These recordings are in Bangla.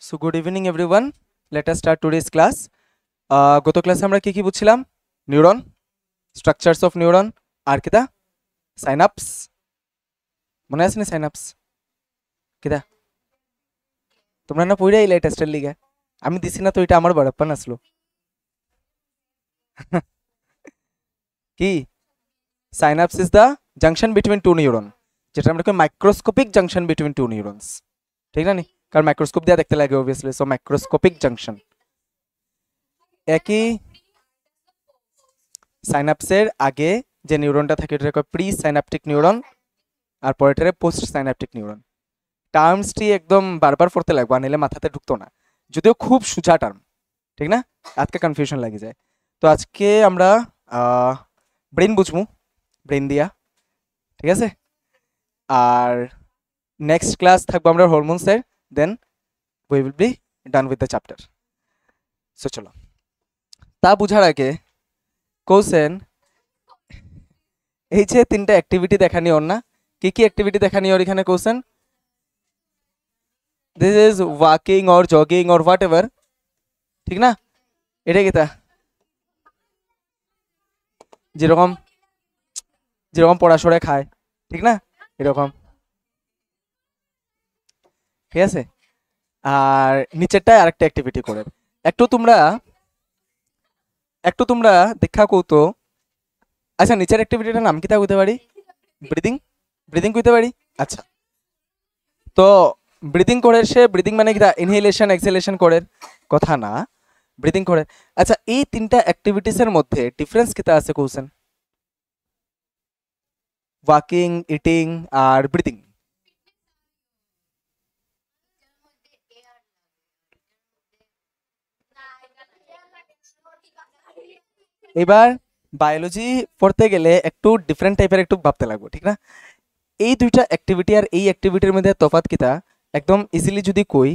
So good evening everyone. Let us start today's class. গত ক্লাসে আমরা কি বুঝছিলাম? নিউরন, স্ট্রাকচারস অফ নিউরন, আর কিটা সাইনাপস। মনে আছে না সাইনাপস কিটা? তোমরা না পড়ে আইলে টেস্টের লিগে, আমি দিছি না তো, এটা আমার বড়প্পান আসলো। কি synapse is the junction between two neuron, যেটা আমরা কই microscopic junction between two neurons, ঠিক না নি? কারণ মাইক্রোস্কোপ দিয়ে দেখতে লাগে অবভিয়াসলি, সো মাইক্রোস্কোপিক জাংশন। একই সাইনাপসের আগে যে নিউরনটা থাকে এটা কয় প্রি সাইনাপটিক নিউরন, আর পরেটারে পোস্ট সাইনাপটিক নিউরন। টার্মসটি একদম বারবার পড়তে লাগবে, নিলে মাথাতে ঢুকতো না, যদিও খুব সোজা টার্ম, ঠিক না? আজকে কনফিউশন লাগে যায়। তো আজকে আমরা ব্রেন বুঝবো, ব্রেন দিয়া, ঠিক আছে? আর নেক্সট ক্লাস থাকবো আমরা হরমোনসের, then we will be done with the chapter. So চলো, তা বুঝার আগে কোশ্চেন, এই যে তিনটা অ্যাক্টিভিটি দেখানি ওর না, কি কি অ্যাক্টিভিটি দেখানি ওর এখানে question? This is walking or jogging or what ever, ঠিক না? এটা কি তা যেরকম যেরকম পড়াশোনা খায়, ঠিক না? এরকম, ঠিক আছে? আর নিচেরটায় আরেকটা অ্যাক্টিভিটি করে একটু তোমরা দেখা কৌতো। আচ্ছা, নিচের অ্যাক্টিভিটিটার নাম কি তা কইতে পারি? ব্রিদিং, ব্রিদিং কইতে পারি। আচ্ছা, তো ব্রিদিং করে সে, ব্রিদিং মানে কি? ইনহেলেশন এক্সহেলেশন করে কথা না, ব্রিদিং করে। আচ্ছা, এই তিনটা অ্যাক্টিভিটিসের মধ্যে ডিফারেন্স কিতা আছে কোশ্চেন? ওয়াকিং, ইটিং আর ব্রিদিং। এবার বায়োলজি পড়তে গেলে একটু ডিফারেন্ট টাইপের একটু ভাবতে লাগবে, ঠিক না? এই দুইটা অ্যাক্টিভিটি আর এই অ্যাক্টিভিটির মধ্যে তফাৎ কিতা একদম ইজিলি যদি কই,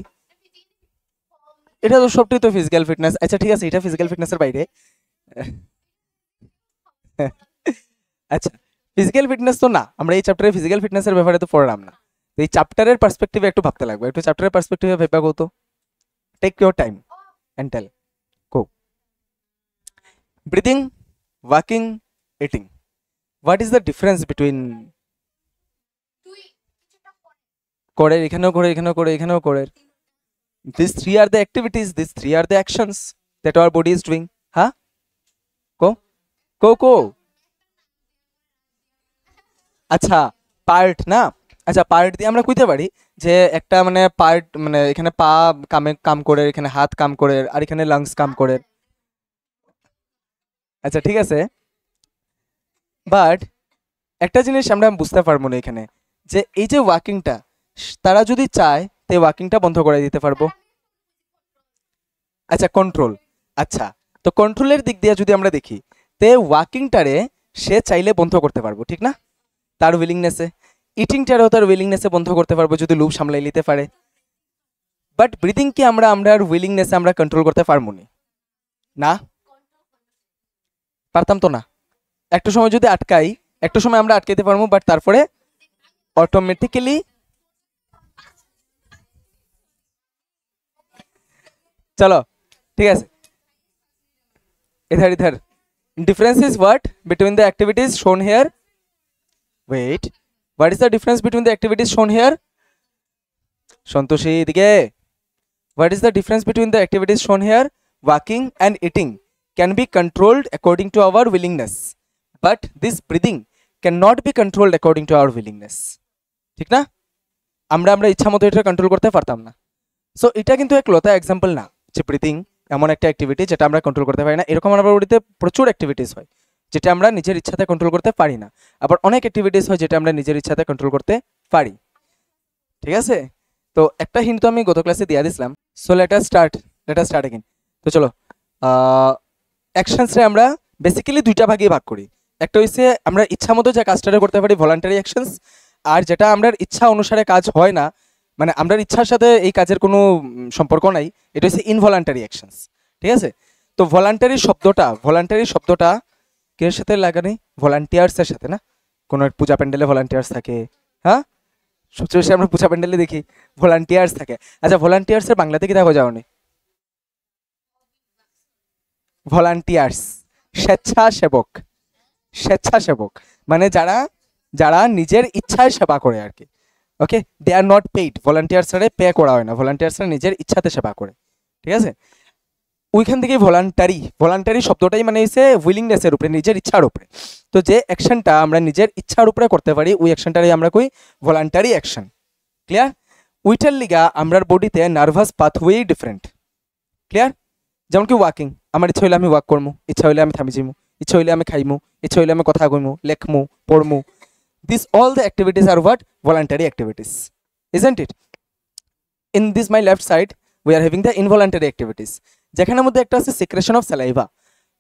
এটা তো সবটাই তো ফিজিক্যাল ফিটনেস। আচ্ছা ঠিক আছে, এটা ফিজিক্যাল ফিটনেসের বাইরে। আচ্ছা, ফিজিক্যাল ফিটনেস তো না, আমরা এই চ্যাপ্টারে ফিজিক্যাল ফিটনেসের ব্যাপারে তো পড়লাম না। এই চ্যাপ্টারের পার্সপেক্টিভে একটু ভাবতে লাগবে, একটু চ্যাপ্টারের পার্সপেক্টিভে ভেবা কো তো। Take your time and tell কো। Breathing, walking, eating, what is the difference between? করে এখানেও করে, এখানেও করে, এখানেও করে। These three are the activities, these three are the actions that our body is doing. Huh? Go. আচ্ছা, পার্ট না? আচ্ছা, পার্ট দিয়ে আমরা কইতে পারি যে একটা মানে পার্ট, মানে এখানে পা কাম করে, এখানে হাত কাম করে, আর এখানে লাংস কাম করে। আচ্ছা ঠিক আছে, বাট একটা জিনিস আমরা বুঝতে পারবো না এখানে, যে এই যে ওয়াকিংটা, তারা যদি চায় তো ওয়াকিংটা বন্ধ করে দিতে পারবো। আচ্ছা, কন্ট্রোল। আচ্ছা, তো কন্ট্রোলের দিক দিয়ে যদি আমরা দেখি, তে ওয়াকিংটারে সে চাইলে বন্ধ করতে পারবো, ঠিক না? তার উইলিংনেসে। ইটিংটারেও তার উইলিংনেসে বন্ধ করতে পারবো যদি লুপ সামলাই নিতে পারে। বাট ব্রিদিংকে আমরা উইলিংনেসে আমরা কন্ট্রোল করতে পারবো না, পারতাম তো না। একটু সময় যদি আটকাই, একটু সময় আমরা আটকাইতে পারবো, বাট তারপরে অটোমেটিক্যালি চলো, ঠিক আছে। इधर difference is what between the activities shown here? Wait, what is the difference between the activities shown here? Santoshi dige, what is the difference between the activities shown here? Walking and eating can be controlled according to our willingness, but this breathing cannot be controlled according to our willingness, ঠিক না? আমরা ইচ্ছা মতো এটা কন্ট্রোল করতে পারতাম না। সো এটা কিন্তু এক লতা এক্সাম্পল না যে ব্রিদিং এমন একটা অ্যাক্টিভিটি যেটা আমরা কন্ট্রোল করতে পারি না। এরকম আমার বডিতে প্রচুর অ্যাক্টিভিটিস হয় যেটা আমরা নিজের ইচ্ছাতে কন্ট্রোল করতে পারি না, আবার অনেক অ্যাক্টিভিটিস হয় যেটা আমরা নিজের ইচ্ছাতে কন্ট্রোল করতে পারি, ঠিক আছে? তো একটা হিন্ট তো আমি গত ক্লাসে দিয়ে দিয়েছিলাম। So let us start again. তো চলো, অ্যাকশনসে আমরা বেসিক্যালি দুইটা ভাগে ভাগ করি। একটা হচ্ছে আমরা ইচ্ছা মতো যে কাজটা করতে পারি, ভলান্টারি অ্যাকশনস, আর যেটা আমরা ইচ্ছা অনুসারে কাজ হয় না, মানে আমরা ইচ্ছার সাথে এই কাজের কোনো সম্পর্ক নাই, এটা হচ্ছে ইনভলান্টারি অ্যাকশনস, ঠিক আছে? তো ভলান্টারি শব্দটা কিসের সাথে লাগানি? ভলান্টিয়ার্সের সাথে না? কোনো এক পূজা প্যান্ডেলে ভলান্টিয়ার্স থাকে, হ্যাঁ? সবচেয়ে বেশি আমরা পূজা প্যান্ডেলে দেখি ভলান্টিয়ার্স থাকে। আচ্ছা ভলান্টিয়ার্সের বাংলাতে কি দেখো যাওনি? ভলান্টিয়ার্স স্বেচ্ছাসেবক। স্বেচ্ছাসেবক মানে যারা যারা নিজের ইচ্ছায় সেবা করে আর কি। ওকে, দে আর নট পেইড। ভলান্টিয়ার্সরা পে করা হয় না, ভলান্টিয়ার্সরা নিজের ইচ্ছাতে সেবা করে। ঠিক আছে, ওইখান থেকে ভলান্টারি, ভলান্টারি শব্দটাই মানে হচ্ছে উইলিংনেসের উপরে, নিজের ইচ্ছার উপরে। তো যে অ্যাকশনটা আমরা নিজের ইচ্ছার উপরে করতে পারি ওই অ্যাকশনটারই আমরা কই ভলান্টারি অ্যাকশন। ক্লিয়ার? উইটার লিগা আমরার বডিতে নার্ভাস পাথওয়ে ডিফারেন্ট। ক্লিয়ার? যেমন কি ওয়াকিং, আমার ইচ্ছা হইলে আমি ওয়াক করবো, ইচ্ছা হইলে আমি থামি যাইমু, ইচ্ছা হইলে আমি খাইমু, ইচ্ছা হইলে আমি কথা কইমু, লেখমু, পড়মু। These all the activities are what? Voluntary activities, isn't it? In this my left side we are having the involuntary activities, যেখানের মধ্যে একটা আছে secretion of saliva,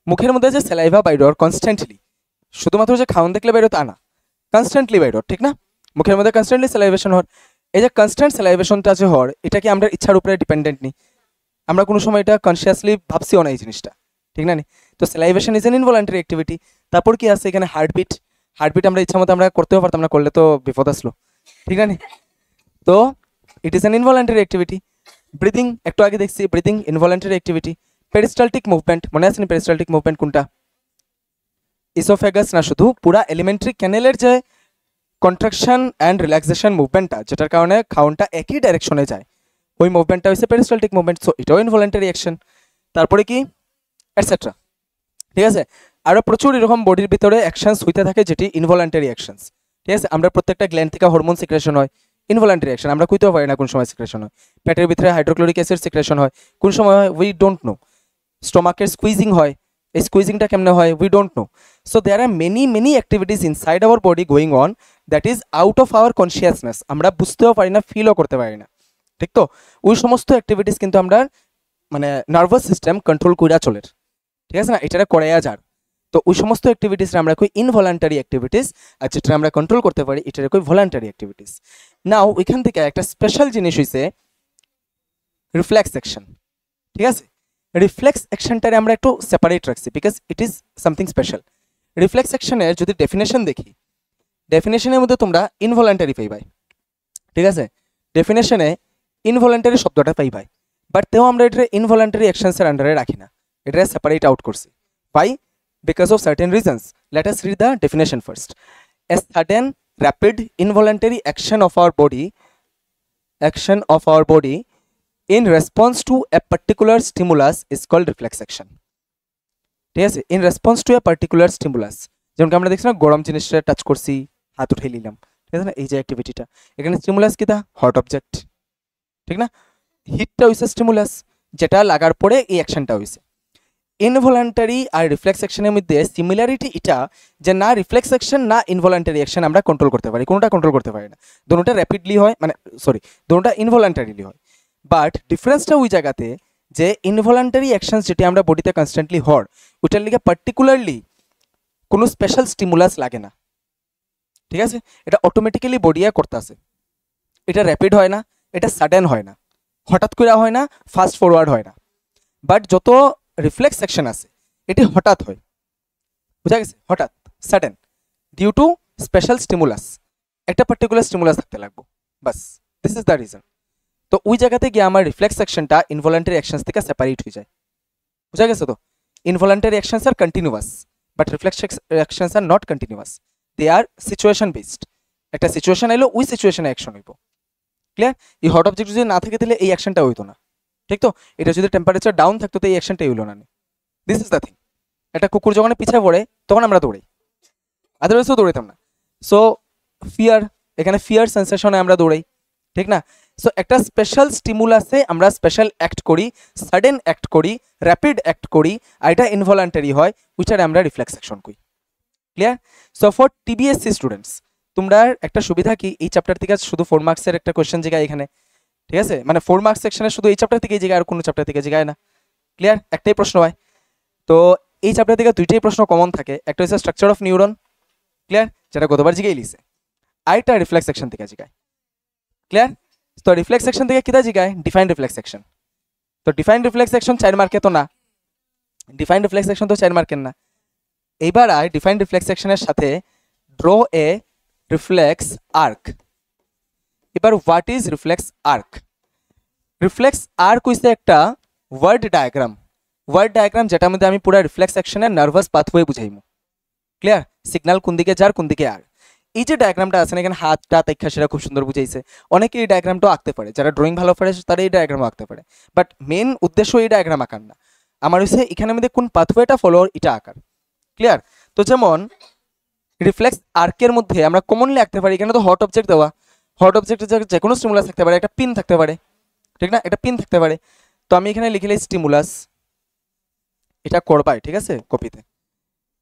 মুখের মধ্যে যে saliva বাইর হয় কনস্ট্যান্টলি, শুধুমাত্র যে খাওয়ান দেখলে বাইর তা না, কনস্ট্যান্টলি বাইর হয়, ঠিক না? মুখের মধ্যে কনস্ট্যান্টলি স্যালাইভেশন হয়। এই যে কনস্ট্যান্ট স্যালাইভেশনটা যে হয় এটা কি আমরা ইচ্ছার উপরে ডিপেন্ডেন্ট নেই, আমরা কোনো সময় এটা কনসিয়াসলি ভাবছিও না এই জিনিসটা, ঠিক না? তো salivation is an involuntary activity. তারপর কি আছে এখানে হার্টবিট, হার্টবিট আমরা ইচ্ছা মতো আমরা করতেও পারতাম না, করলে তো বিপদ আসলো, ঠিক না? তো it is an involuntary activity. Breathing একটু আগে দেখছি, breathing involuntary activity. Peristaltic movement মনে আছে না? পেরিস্টালটিক মুভমেন্ট কোনটা? ইসোফেগাস না, শুধু পুরা এলিমেন্টারি ক্যানেলের যে কন্ট্রাকশন অ্যান্ড রিল্যাক্সেশন মুভমেন্টটা, যেটার কারণে খাওনটা একই ডাইরেকশনে যায়, ওই মুভমেন্টটা হচ্ছে পেরিস্টালটিক মুভমেন্ট। সো এটাও ইনভলান্টারি অ্যাকশন। তারপরে কি এটসেট্রা, ঠিক আছে? আরও প্রচুর এরকম বডির ভিতরে অ্যাকশনস হইতে থাকে যেটি ইনভলান্টারি অ্যাকশনস, ঠিক আছে? আমরা প্রত্যেকটা গ্ল্যান্ড থেকে হরমোন সিক্রেশন হয়, ইনভলান্টারি অ্যাকশন, আমরা কইতেও পারি না কোন সময় সিক্রেশন হয়। পেটের ভিতরে হাইড্রোক্লোরিক অ্যাসিড সিক্রেশন হয়, কোন সময় হয় উই ডোন্ট নো। স্টোমাকের স্কুইজিং হয়, এই স্কুইজিংটা কেমনে হয় we don't know. So there are many activities inside our body going on that is out of our consciousness, আমরা বুঝতেও পারি না, ফিলও করতে পারি না, ঠিক তো? ওই সমস্ত অ্যাক্টিভিটিস কিন্তু আমরা মানে নার্ভাস সিস্টেম কন্ট্রোল কইরা চলে, ঠিক আছে না? এটা করাইয়া যার। তো ওই সমস্ত অ্যাক্টিভিটিস আমরা কই ইনভলান্টারি অ্যাক্টিভিটিস, আর যেটা আমরা কন্ট্রোল করতে পারি এটা কই ভলান্টারি অ্যাক্টিভিটিস। নাও ওইখান থেকে একটা স্পেশাল জিনিস হইছে রিফ্লেক্স অ্যাকশন, ঠিক আছে? রিফ্লেক্স অ্যাকশনটারে আমরা একটু সেপারেট রাখছি because it is something special. Reflex অ্যাকশনের যদি ডেফিনেশন দেখি, ডেফিনেশনের মধ্যে তোমরা ইনভলান্টারি পাইবাই, ঠিক আছে? ডেফিনেশনে ইনভলান্টারি শব্দটা পাইবাই, বাট তেও আমরা এটা ইনভলান্টারি অ্যাকশনসের আন্ডারে রাখি না, এটা সেপারেট আউট করছি। Why? Because of certain reasons. Let us read the definition first. A sudden, rapid, involuntary action of our body in response to a particular stimulus is called reflex action. ঠিক আছে? In response to a particular stimulus, যেমন আমরা দেখছি না গরম জিনিসটা টাচ করছি, হাত উঠে নিলাম, ঠিক আছে না? এই যে অ্যাক্টিভিটিটা, এখানে স্টিমুলাস কিটা হট অবজেক্ট, ঠিক না? হিটটা হইছে স্টিমুলাস, যেটা লাগার পরে এই অ্যাকশনটা হইছে। ইনভলান্টারি আর রিফ্লেক্স অ্যাকশনের মধ্যে সিমিলারিটি এটা যে না রিফ্লেক্স অ্যাকশন না ইনভলান্টারি অ্যাকশন আমরা কন্ট্রোল করতে পারি, কোনোটা কন্ট্রোল করতে পারি না, দুটোটা র্যাপিডলি হয়, মানে সরি দুটোটা ইনভলান্টারিলি হয়। বাট ডিফারেন্সটা ওই জায়গাতে যে ইনভলান্টারি অ্যাকশনস যেটি আমরা বডিতে কনস্ট্যান্টলি হর, ওইটার লিগে পার্টিকুলারলি কোনো স্পেশাল স্টিমুলাস লাগে না, ঠিক আছে? এটা অটোমেটিক্যালি বডিয়া করতেছে, এটা র্যাপিড হয় না, এটা সাডেন হয় না, হঠাৎ করে হয় না, ফাস্ট ফরওয়ার্ড হয় না। বাট যত রিফ্লেক্স অ্যাকশন আছে এটি হঠাৎ হয়, বুঝা গেছে? হঠাৎ, sudden, due to special stimulus, একটা পার্টিকুলার স্টিমুলাস থাকতে লাগবো, বাস, দিস ইজ দ্য রিজন। তো ওই জায়গাতে গিয়ে আমার রিফ্লেক্স অ্যাকশনটা ইনভলান্টারি অ্যাকশনস থেকে সেপারেট হয়ে যায়, বুঝা গেছে? তো involuntary actions are continuous, but reflex actions are not continuous, they are situation based. একটা সিচুয়েশন এলো, ওই সিচুয়েশনে অ্যাকশন হইব, ক্লিয়ার? এই হট অবজেক্ট যদি না থেকে দিলে এই অ্যাকশনটা হইতো না, ঠিক তো? এটা যদি টেম্পারেচার ডাউন থাকতো তো এই অ্যাকশনটাই হইলো না। This is the thing. একটা কুকুর যখন পিছিয়ে পড়ে তখন আমরা দৌড়াই, আদারওয়াইজও দৌড়াইতাম না। সো ফিয়ার, এখানে ফিয়ার সেন্সেশনে আমরা দৌড়াই, ঠিক না? সো একটা স্পেশাল স্টিমুলাসে আমরা স্পেশাল অ্যাক্ট করি, সাডেন অ্যাক্ট করি, র্যাপিড অ্যাক্ট করি, আর এটা ইনভলান্টারি হয়, উইটারে আমরা রিফ্লেক্স অ্যাকশন করি, clear? So for TBSC students তোমরা একটা সুবিধা কি, এই চ্যাপ্টার থেকে শুধু 4 মার্কসের একটা কোয়েশ্চেন জায়গায় এখানে, ঠিক আছে? মানে 4 মার্কস সেকশনে শুধু এই চ্যাপ্টার থেকে জায়গায়, আর কোনো চ্যাপ্টার থেকে জায়গায় না, ক্লিয়ার? একটাই প্রশ্ন হয়। তো এই চ্যাপ্টার থেকে দুইটাই প্রশ্ন কমন থাকে, একটা হচ্ছে স্ট্রাকচার অফ নিউরন, ক্লিয়ার, যেটা গতবার জিগাই লিছে, আরেকটা রিফ্লেক্স সেকশন থেকে জিগায়, ক্লিয়ার? তো রিফ্লেক্স সেকশন থেকে কিটা জিগায়? Define reflex section. তো ডিফাইন রিফ্লেক্স সেকশন 4 মার্কে তো না, ডিফাইন রিফ্লেক্স সেকশন তো 4 মার্কের না। এইবার আর ডিফাইন রিফ্লেক্স সেকশনের সাথে ড্র এ রিফ্লেক্স আর্ক। এবার what is reflex arc? Reflex arc হইছে একটা ওয়ার্ড ডায়াগ্রাম যেটার মধ্যে আমি পুরো রিফ্লেক্স অ্যাকশনের নার্ভাস পাথওয়ে বুঝাইমু। ক্লিয়ার? সিগন্যাল কোন দিকে যার কোন দিকে আর। এই যে ডায়াগ্রামটা আছে না, এখানে হাতটা দেখা সেটা খুব সুন্দর বুঝাইছে। অনেকে এই ডায়াগ্রামটাও আঁকতে পারে, যারা ড্রয়িং ভালো পারে তারা এই ডায়াগ্রামও আঁকতে পারে, বাট মেন উদ্দেশ্য এই ডায়াগ্রাম আঁকার না, আমার হচ্ছে এখানে মধ্যে কোন পাথওয়েটা ফলো এটা আঁকার। ক্লিয়ার? তো যেমন রিফ্লেক্স আর্কের মধ্যে আমরা কমনলি আঁকতে পারি, এখানে তো হট অবজেক্ট দেওয়া, হট অবজেক্টের যে কোনো স্টিমুলাস থাকতে পারে, একটা পিন থাকতে পারে, ঠিক না? একটা পিন থাকতে পারে। তো আমি এখানে লিখলে স্টিমুলাস, এটা করবাই, ঠিক আছে? কপিতে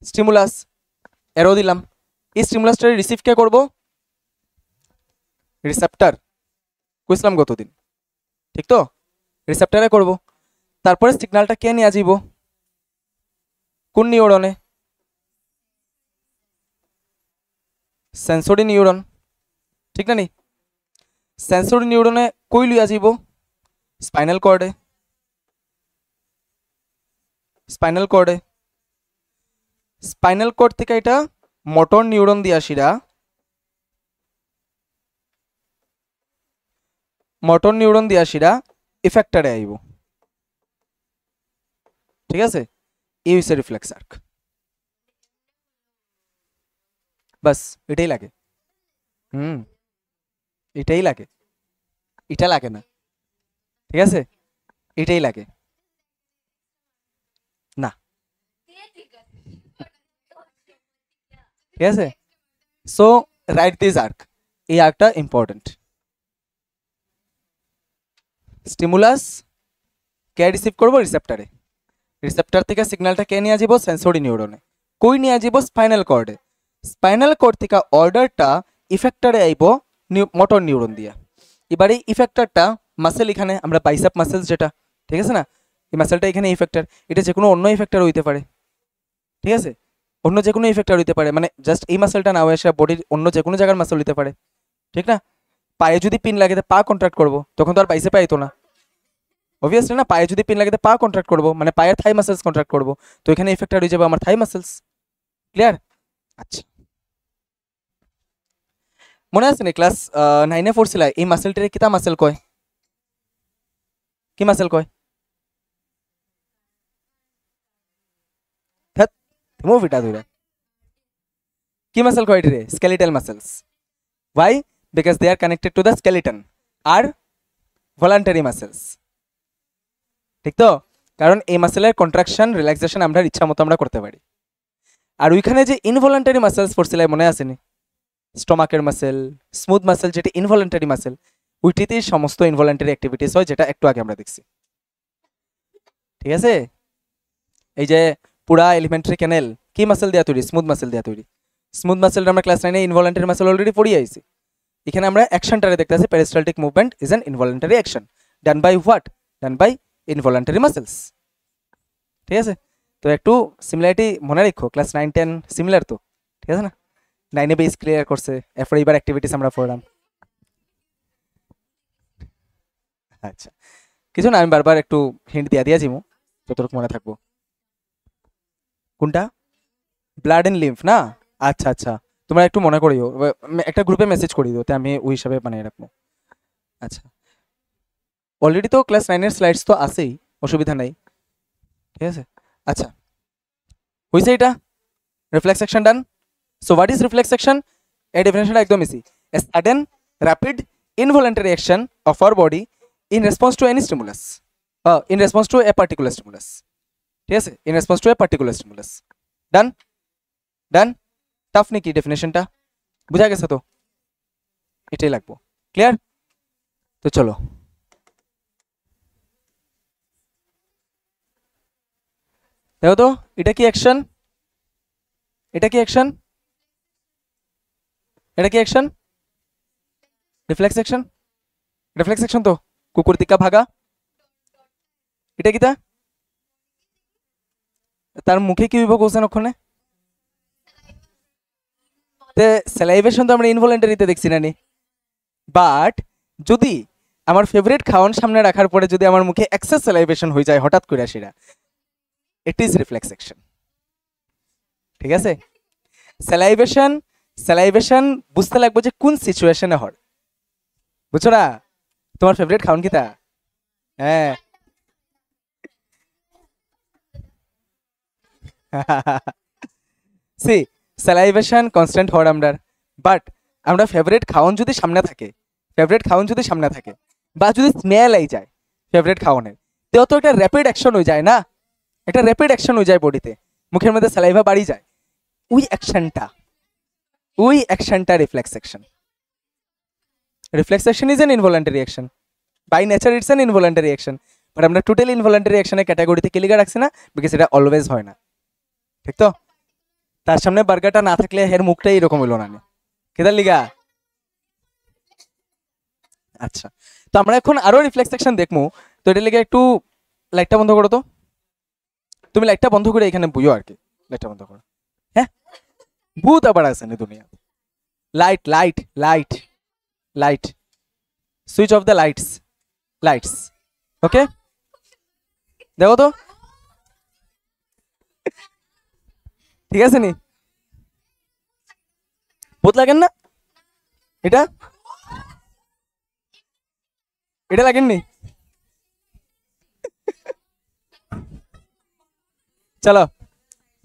স্টিমুলাস এরো দিলাম। এই স্টিমুলাসটা রিসিভ কে করব? রিসেপ্টর। কইছিলাম গতদিন, ঠিক তো? রিসেপ্টরে করব। তারপরে সিগন্যালটা কে নিয়ে যাইব? কোন নিউরনে? সেন্সরি নিউরন, ঠিক না? নি সেন্সরি নিউরনে কই লিয়া যাইব? স্পাইনাল কর্ডে। স্পাইনাল কর্ড থেকে এটা মোটর নিউরন দিয়ে আসিরা, ইফেক্টরে আইব, ঠিক আছে? এই হইছে রিফ্লেক্স আর্ক। বাস এটাই লাগে। এটাই লাগে, এটা লাগে না, ঠিক আছে? এটাই লাগে না, ঠিক আছে? সো রাইট দিস আর্ক, এই আর্কটা ইম্পর্টেন্ট। স্টিমুলাস কে রিসিভ করব? রিসেপ্টরে। রিসেপ্টর থেকে সিগন্যালটা কে নিয়ে যাব? সেন্সরি নিউরনে। কই নিয়ে যাব? স্পাইনাল কর্ডে। স্পাইনাল কর্ড থেকে অর্ডারটা ইফেক্টরে আইব মোটর নিউরন দিয়ে। এবারে ইফেক্টরটা মাসেল, এখানে আমরা বাইসেপ মাসেলস যেটা, ঠিক আছে না? এই মাসেলটা এখানে ইফেক্টর, এটা যে কোনো অন্য ইফেক্টর হইতে পারে, ঠিক আছে? অন্য যে কোনো ইফেক্টর হইতে পারে, মানে জাস্ট এই মাসেলটা না হয়ে বডির অন্য যে কোনো জায়গার মাসেল হইতে পারে, ঠিক না? পায়ে যদি পিন লাগে পা কন্ট্রাক্ট করবো, তখন তো আর বাইসেপে আইতো না, অবভিয়াসলি না? পায়ে যদি পিন লাগে পা কন্ট্রাক্ট করবো, মানে পায়ের থাই মাসেলস কন্ট্রাক্ট করবো, তো এখানে ইফেক্টর হয়ে যাবে আমার থাই মাসেলস। ক্লিয়ার? আচ্ছা, মনে আছে না ক্লাস 9-এ পড়ছিল এই মাসেলটারে কিতা মাসেল কয়? কি মাসেল কয়? মুভিটা ধরে কি মাসেল কয় এটারে? Skeletal muscles. Why? Because they are connected to the skeleton আর ভলান্টারি মাসেলস, ঠিক তো? কারণ এই মাসেলের কন্ট্রাকশন রিল্যাক্সেশন আমরা ইচ্ছা মতো আমরা করতে পারি। আর ওইখানে যে ইনভলান্টারি মাসেলস পড়ছিল মনে আসেনি? স্টমাকের মাসেল, স্মুথ মাসেল, যেটা ইনভলান্টারি মাসেল, ওইটিতেই সমস্ত ইনভলান্টারি অ্যাক্টিভিটিস হয়, যেটা একটু আগে আমরা দেখছি, ঠিক আছে? এই যে পুরা এলিমেন্টারি ক্যানেল কি মাসেল দেওয়া তৈরি? স্মুথ মাসেল দেওয়া তৈরি। স্মুথ মাসেলটা আমরা ক্লাস 9-এ ইনভলান্টারি মাসেল অলরেডি পড়িয়ে আইছি। এখানে আমরা অ্যাকশনটারে দেখতে আছি, peristaltic movement is an involuntary action done by what? Done by involuntary muscles, ঠিক আছে? তো একটু সিমিলারিটি মনে রাখো, ক্লাস 9-10 সিমিলার তো, ঠিক আছে না? 9-এ বেস ক্লিয়ার করছে, এরপরে এবার অ্যাক্টিভিটিস আমরা পড়লাম। আচ্ছা, কিছু না, আমি বারবার একটু হিন্ট দিয়া যাবো যতটুকু মনে থাকবো। কোনটা? ব্লাড এন্ড লিম্ফ না? আচ্ছা আচ্ছা, তোমরা একটু মনে করিও, একটা গ্রুপে মেসেজ করি দিও, আমি ওই হিসাবে বানিয়ে রাখবো। আচ্ছা, অলরেডি তো ক্লাস 9-এর স্লাইডস তো আছেই, অসুবিধা নাই, ঠিক আছে? আচ্ছা, হইছে এটা reflex action done. So what is reflex action? এই ডেফিনেশনটা একদম easy, a sudden rapid involuntary action of our body in response to any stimulus, in response to a particular stimulus, ঠিক আছে? In response to a particular stimulus. Done? Done? Tough নাকি ডেফিনেশনটা? বুঝা গেছে তো? এটাই লাগবো। ক্লিয়ার? তো চলো, দেখো তো এটা কি অ্যাকশন? এটা কি অ্যাকশন? এটা কি action? Reflex action. Reflex action তো, কুকুর দিকা ভাগা। এটা কি তা? তার মুখে কি হইব কোসেন ওখানে? স্যালাইভেশন তো আমরা ইনভলেন্টারিতে দেখছি না নি, বাট যদি আমার ফেভারিট খাওয়ান সামনে রাখার পরে যদি আমার মুখে এক্সেস স্যালাইভেশন হয়ে যায় হঠাৎ করে সেটা, ইট ইজ রিফ্লেক্স অ্যাকশন, ঠিক আছে? স্যালাইভেশন বুঝতে লাগবে যে কোন সিচুয়েশনে হয়, বুঝছো না? তোমার ফেভারিট খাউন কিতা? হ্যাঁ। সি স্যালাইভেশন কনস্ট্যান্ট হওয়ার আমরা, বাট আমরা ফেভারিট খাওন যদি সামনে থাকে, ফেভারিট খাওন যদি সামনে থাকে বা যদি স্মেল আই যায় ফেভারিট খাওয়ানের, তেও তো একটা র্যাপিড অ্যাকশন হয়ে যায় না, একটা র্যাপিড অ্যাকশন হয়ে যায় বডিতে, মুখের মধ্যে স্যালাইভা বাড়ি যায়। ওই অ্যাকশনটা reflex action. Reflex action is an involuntary action, by nature it's an involuntary action, but আমরা টোটালি ইনভলান্টারি অ্যাকশনের ক্যাটাগরিতে কেলিগা রাখছি না, বিকজ এটা অলওয়েজ হয় না, ঠিক তো? তার সামনে বার্গারটা না থাকলে এর মুখটাই এরকম হইলো না, কেদার লিগা। আচ্ছা, তো আমরা এখন আরো রিফ্লেক্স সেকশন দেখবো। তো এটা লিগে একটু লাইটটা বন্ধ করো তো, তুমি লাইটটা বন্ধ করে এখানে বুঝো আর কি, লাইটটা বন্ধ করো। হ্যাঁ, ভূত আবার আছে না দুনিয়া। Light light light light, switch off the lights, lights. Okay, দেখো তো ঠিক আছে নি? ভূত লাগেন না? এটা এটা লাগেননি? চলো,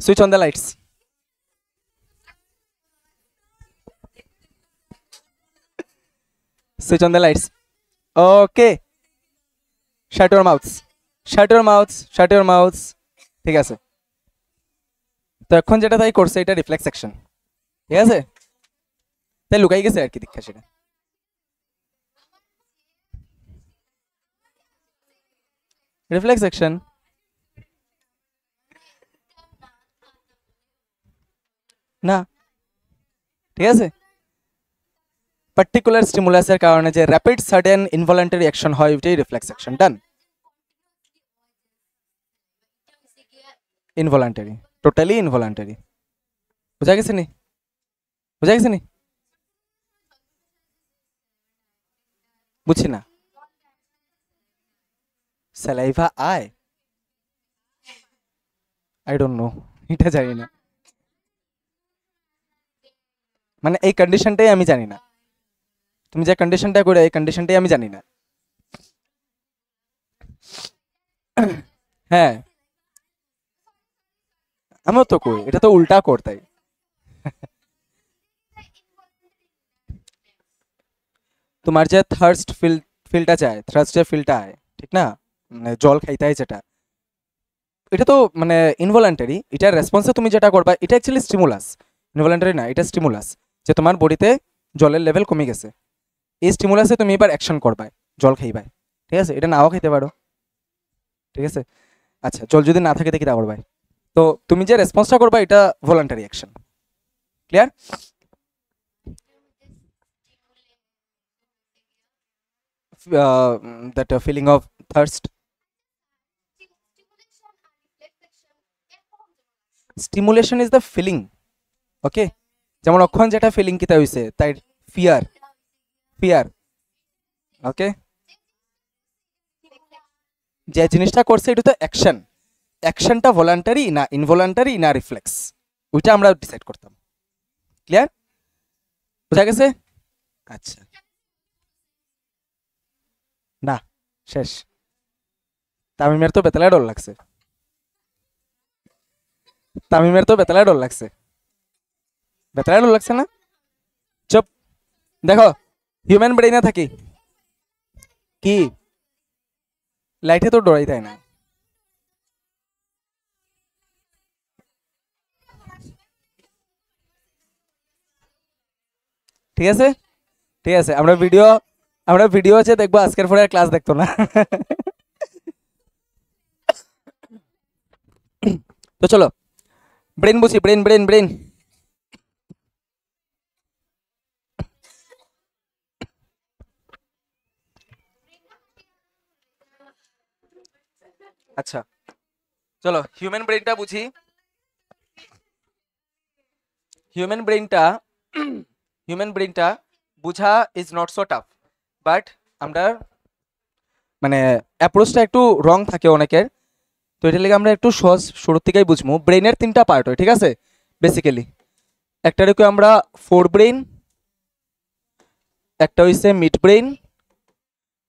switch on the lights. Switch on the lights. Okay, shut your মাউথস, shut your মাউথস, shut your মাউথস। ঠিক আছে, তো এখন যেটা তাই করছে এটা রিফ্লেক্স অ্যাকশন, ঠিক আছে? তাই লুকাই গেছে আর কি দীক্ষা সেটা। রিফ্লেক্স অ্যাকশন না, ঠিক আছে? পার্টিকুলার স্টিমুলাসের কারণে যে র্যাপিড সাডেন ইনভলান্টারি অ্যাকশন হয় ওইটাই reflex action. Done. Involuntary, totally involuntary. বুঝা গেছে নি? বুঝা গেছে নি? বুঝছি না। স্যালাইভা আয়, আই ডোন্ট নো, এটা জানি না, মানে এই কন্ডিশনটাই আমি জানি না, তুমি যে কন্ডিশনটা করে এই কন্ডিশনটাই আমি জানি না। হ্যাঁ, আমিও তো কই, এটা তো উল্টা করতাই। তোমার যে থার্স্ট ফিলটা চায়, থার্স্টের ফিলটা আয়, ঠিক না? মানে জল খাইতে হয় যেটা, এটা তো মানে ইনভলান্টারি, এটার রেসপন্সে তুমি যেটা করবা এটা অ্যাকচুয়ালি স্টিমুলাস, ইনভলান্টারি না, এটা স্টিমুলাস, যে তোমার বডিতে জলের লেভেল কমে গেছে, এই স্টিমুলাসে তুমি এবার অ্যাকশন করবা, জল খাইবাই, ঠিক আছে? এটা নাও খাইতে পারো, ঠিক আছে? আচ্ছা, জল যদি না থাকে দেখি তা করবাই, তো তুমি যে রেসপন্সটা করবা এটা voluntary action. Clear? That feeling of thirst, stimulation is the feeling. Okay, যেমন অক্ষণ যেটা ফিলিং কিতা হইছে তাই ফিয়ার, ফিয়ার। ওকে, যে জিনিসটা করছে এটা তো অ্যাকশন, অ্যাকশনটা ভলান্টারি না ইনভলান্টারি না রিফ্লেক্স, ওইটা আমরা ডিসাইড করতাম। ক্লিয়ার? বোঝা গেছে? আচ্ছা, না শেষ। তামিমের তো বেতালায় ডর লাগছে, তামিমের তো বেতালায় ডর লাগছে, বেতালায় ডর লাগছে না? চুপ, দেখো হিউম্যান ব্রেইনে থাকি কি লাইটে তো ডরাই তাই না। ঠিক আছে, ঠিক আছে, আমরা ভিডিও আছে দেখবো, আজকের পরে ক্লাস দেখতো না। তো চলো ব্রেন বুঝি, ব্রেন ব্রেন ব্রেন। আচ্ছা চলো হিউম্যান ব্রেনটা বুঝি। হিউম্যান ব্রেনটা হিউম্যান ব্রেনটা বুঝা is not so tough, but আমরা মানে অ্যাপ্রোচটা একটু রং থাকে অনেকের, তো এটা লেগে আমরা একটু সহজ শুরুর থেকেই বুঝবো। ব্রেনের তিনটা পার্ট হয়, ঠিক আছে? বেসিক্যালি একটা রেখে আমরা ফোর ব্রেন, একটা হইছে মিড ব্রেন,